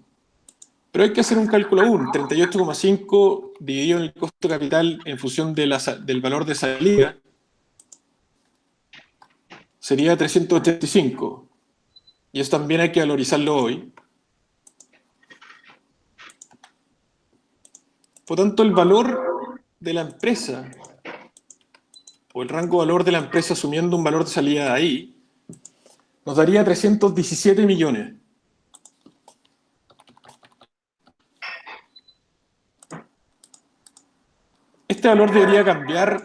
Pero hay que hacer un cálculo aún. 38,5 dividido en el costo de capital en función del valor de salida sería 385. Y eso también hay que valorizarlo hoy. Por tanto, el valor de la empresa, o el rango de valor de la empresa asumiendo un valor de salida ahí, nos daría 317 millones. Este valor debería cambiar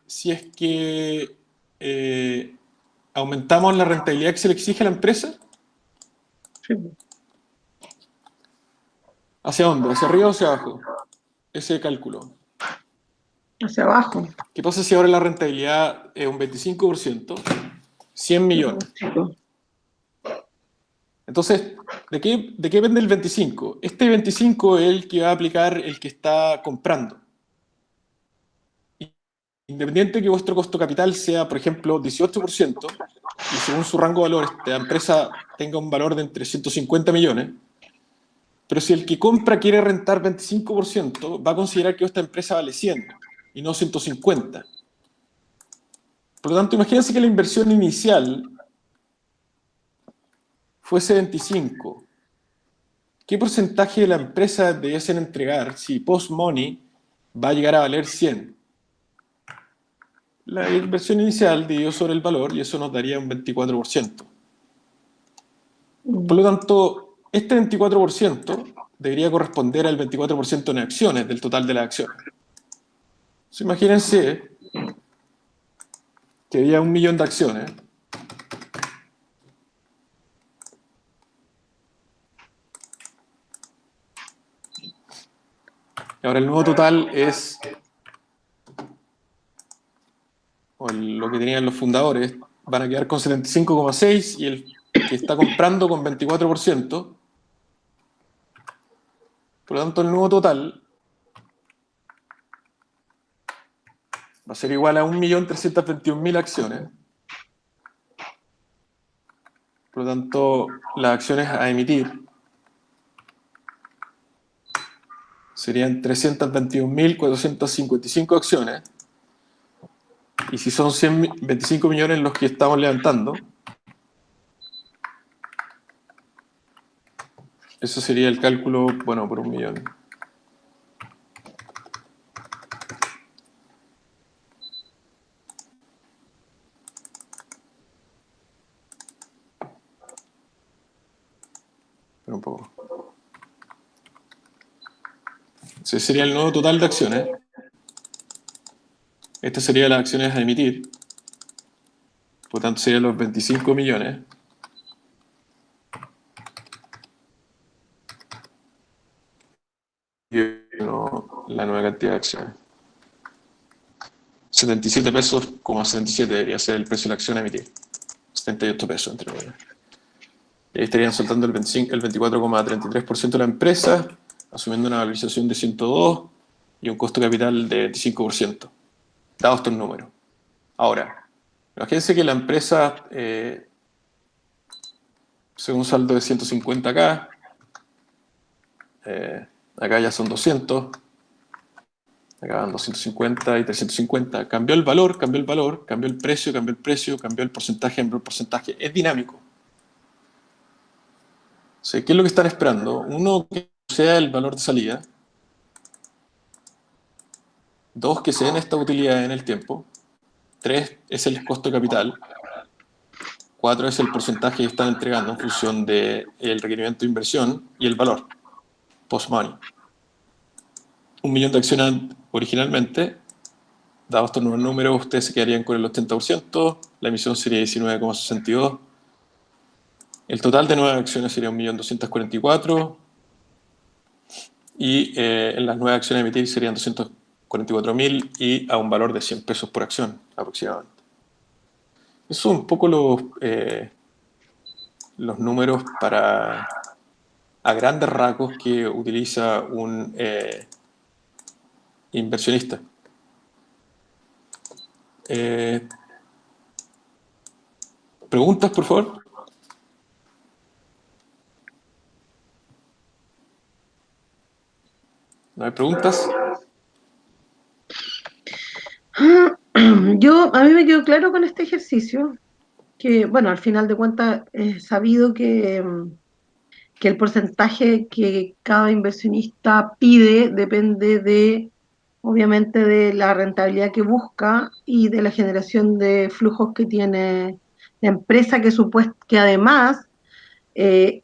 si es que aumentamos la rentabilidad que se le exige a la empresa. Sí. ¿Hacia dónde? ¿Hacia arriba o hacia abajo? Ese cálculo. Hacia abajo. ¿Qué pasa si ahora la rentabilidad es un 25%? 100 millones. Entonces, ¿de qué depende el 25? Este 25 es el que va a aplicar el que está comprando. Independiente que vuestro costo capital sea, por ejemplo, 18%, y según su rango de valor, esta empresa tenga un valor de entre 150 millones, pero si el que compra quiere rentar 25%, va a considerar que esta empresa vale 100 y no 150. Por lo tanto, imagínense que la inversión inicial fuese 25. ¿Qué porcentaje de la empresa debiesen entregar si post-money va a llegar a valer 100? La inversión inicial dividido sobre el valor, y eso nos daría un 24%. Por lo tanto, este 24% debería corresponder al 24% en acciones del total de las acciones. Entonces, imagínense que había 1.000.000 de acciones. Y ahora el nuevo total es, o el tenían los fundadores, van a quedar con 75,6 y el que está comprando con 24%. Por lo tanto, el nuevo total va a ser igual a 1.321.000 acciones. Por lo tanto, las acciones a emitir serían 321.455 acciones. Y si son 125 millones los que estamos levantando, eso sería el cálculo, bueno, por 1.000.000. Pero un poco. Ese sería el nuevo total de acciones. Esta sería las acciones a emitir. Por lo tanto, serían los 25 millones. Y la nueva cantidad de acciones. 77 pesos, 77 debería ser el precio de la acción a emitir. 78 pesos entre medio. Y ahí estarían soltando el 24,33% de la empresa, asumiendo una valorización de 102 y un costo de capital de 25%, dados estos números. Ahora, imagínense que la empresa, según un saldo de 150 acá, acá ya son 200, acá van 250 y 350, cambió el valor, cambió el precio, cambió el porcentaje, es dinámico. O sea, ¿qué es lo que están esperando? Uno, que sea el valor de salida. Dos, que se den esta utilidad en el tiempo. Tres, es el costo de capital. Cuatro, es el porcentaje que están entregando en función del requerimiento de inversión y el valor, post-money. 1.000.000 de acciones originalmente. Dados estos nuevos números, ustedes se quedarían con el 80%, la emisión sería 19,62. El total de nuevas acciones sería 1.244.000 y en las nuevas acciones a emitir serían 244.000 y a un valor de 100 pesos por acción aproximadamente. Esos son un poco los números a grandes rasgos que utiliza un inversionista. ¿Preguntas, por favor? ¿No hay preguntas? A mí me quedó claro con este ejercicio que, bueno, al final de cuentas es sabido que el porcentaje que cada inversionista pide depende obviamente, de la rentabilidad que busca y de la generación de flujos que tiene la empresa, que además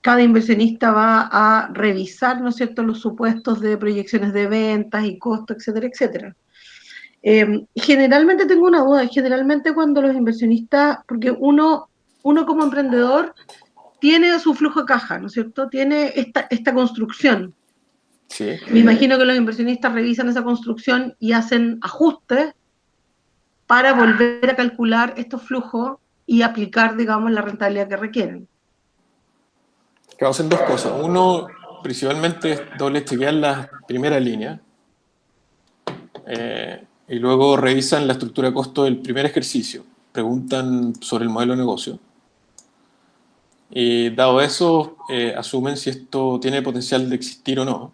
cada inversionista va a revisar, ¿no es cierto?, los supuestos de proyecciones de ventas y costos, etcétera, etcétera. Generalmente tengo una duda, generalmente cuando los inversionistas, porque uno como emprendedor tiene su flujo de caja, ¿no es cierto? Tiene esta construcción. Sí. Me imagino que los inversionistas revisan esa construcción y hacen ajustes para volver a calcular estos flujos y aplicar, digamos, la rentabilidad que requieren. Que hacen dos cosas. Uno, principalmente, es doble chequear la primera línea. Y luego revisan la estructura de costo del primer ejercicio. Preguntan sobre el modelo de negocio. Y dado eso, asumen si esto tiene potencial de existir o no.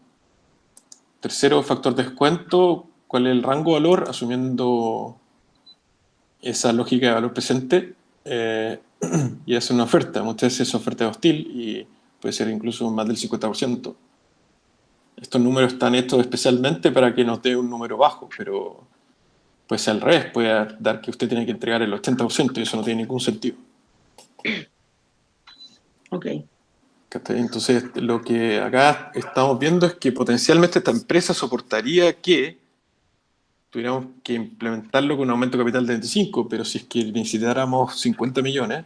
Tercero, factor de descuento. ¿Cuál es el rango de valor? Asumiendo esa lógica de valor presente. Y hacen una oferta. Muchas veces esa oferta es hostil y puede ser incluso más del 50%. Estos números están hechos especialmente para que nos dé un número bajo, pero puede ser al revés, puede dar que usted tiene que entregar el 80% y eso no tiene ningún sentido. Ok. Entonces, lo que acá estamos viendo es que potencialmente esta empresa soportaría que tuviéramos que implementarlo con un aumento de capital de 25, pero si es que necesitáramos 50 millones,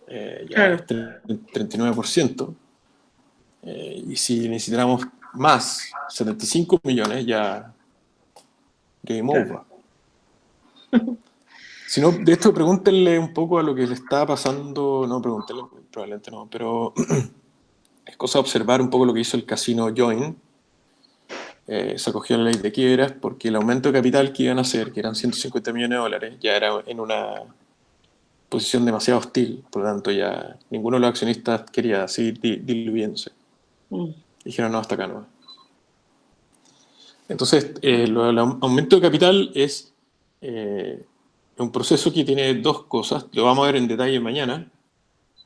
ya Claro. es 39%, y si necesitáramos más, 75 millones, ya game over. Claro. Si no, de esto pregúntenle un poco a lo que le está pasando, no pregúntenle, probablemente no, pero es cosa de observar un poco lo que hizo el casino Join. Se acogió a la ley de quiebras porque el aumento de capital que iban a hacer, que eran 150 millones de dólares, ya era en una posición demasiado hostil, por lo tanto ya ninguno de los accionistas quería seguir diluyéndose. Mm. Dijeron, no, hasta acá no. Entonces, el aumento de capital es un proceso que tiene dos cosas. Lo vamos a ver en detalle mañana.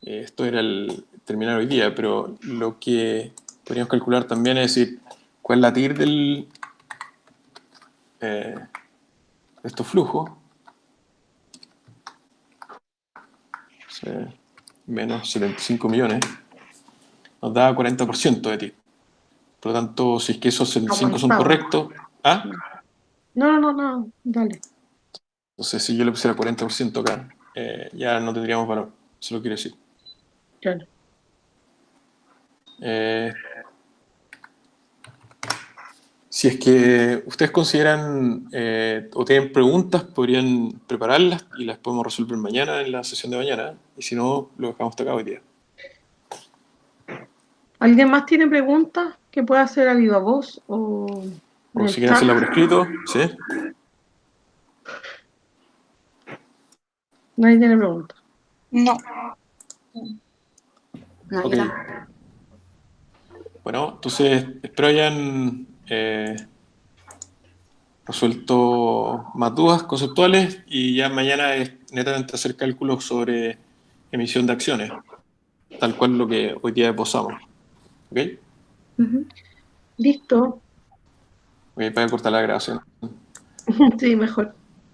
Esto era el terminar hoy día, pero lo que podríamos calcular también es decir, cuál es la TIR de estos flujos. O sea, menos 75 millones nos da 40% de TIR. Por lo tanto, si es que esos 75 son Aguantado. correctos, ¿ah? No, dale. Entonces, si yo le pusiera 40% acá, ya no tendríamos valor. Eso lo quiero decir. Claro. Si es que ustedes consideran o tienen preguntas, podrían prepararlas y las podemos resolver mañana en la sesión de mañana. Y si no, lo dejamos hasta acá hoy día. ¿Alguien más tiene preguntas que pueda hacer a viva voz o en O si el quieren chat? hacerla por escrito, ¿sí? Nadie tiene preguntas. No. Ok. Bueno, entonces espero hayan resuelto más dudas conceptuales y ya mañana es netamente hacer cálculos sobre emisión de acciones, tal cual lo que hoy día esbozamos. ¿Ok? Listo. Ok, para cortar la grabación. Sí, mejor.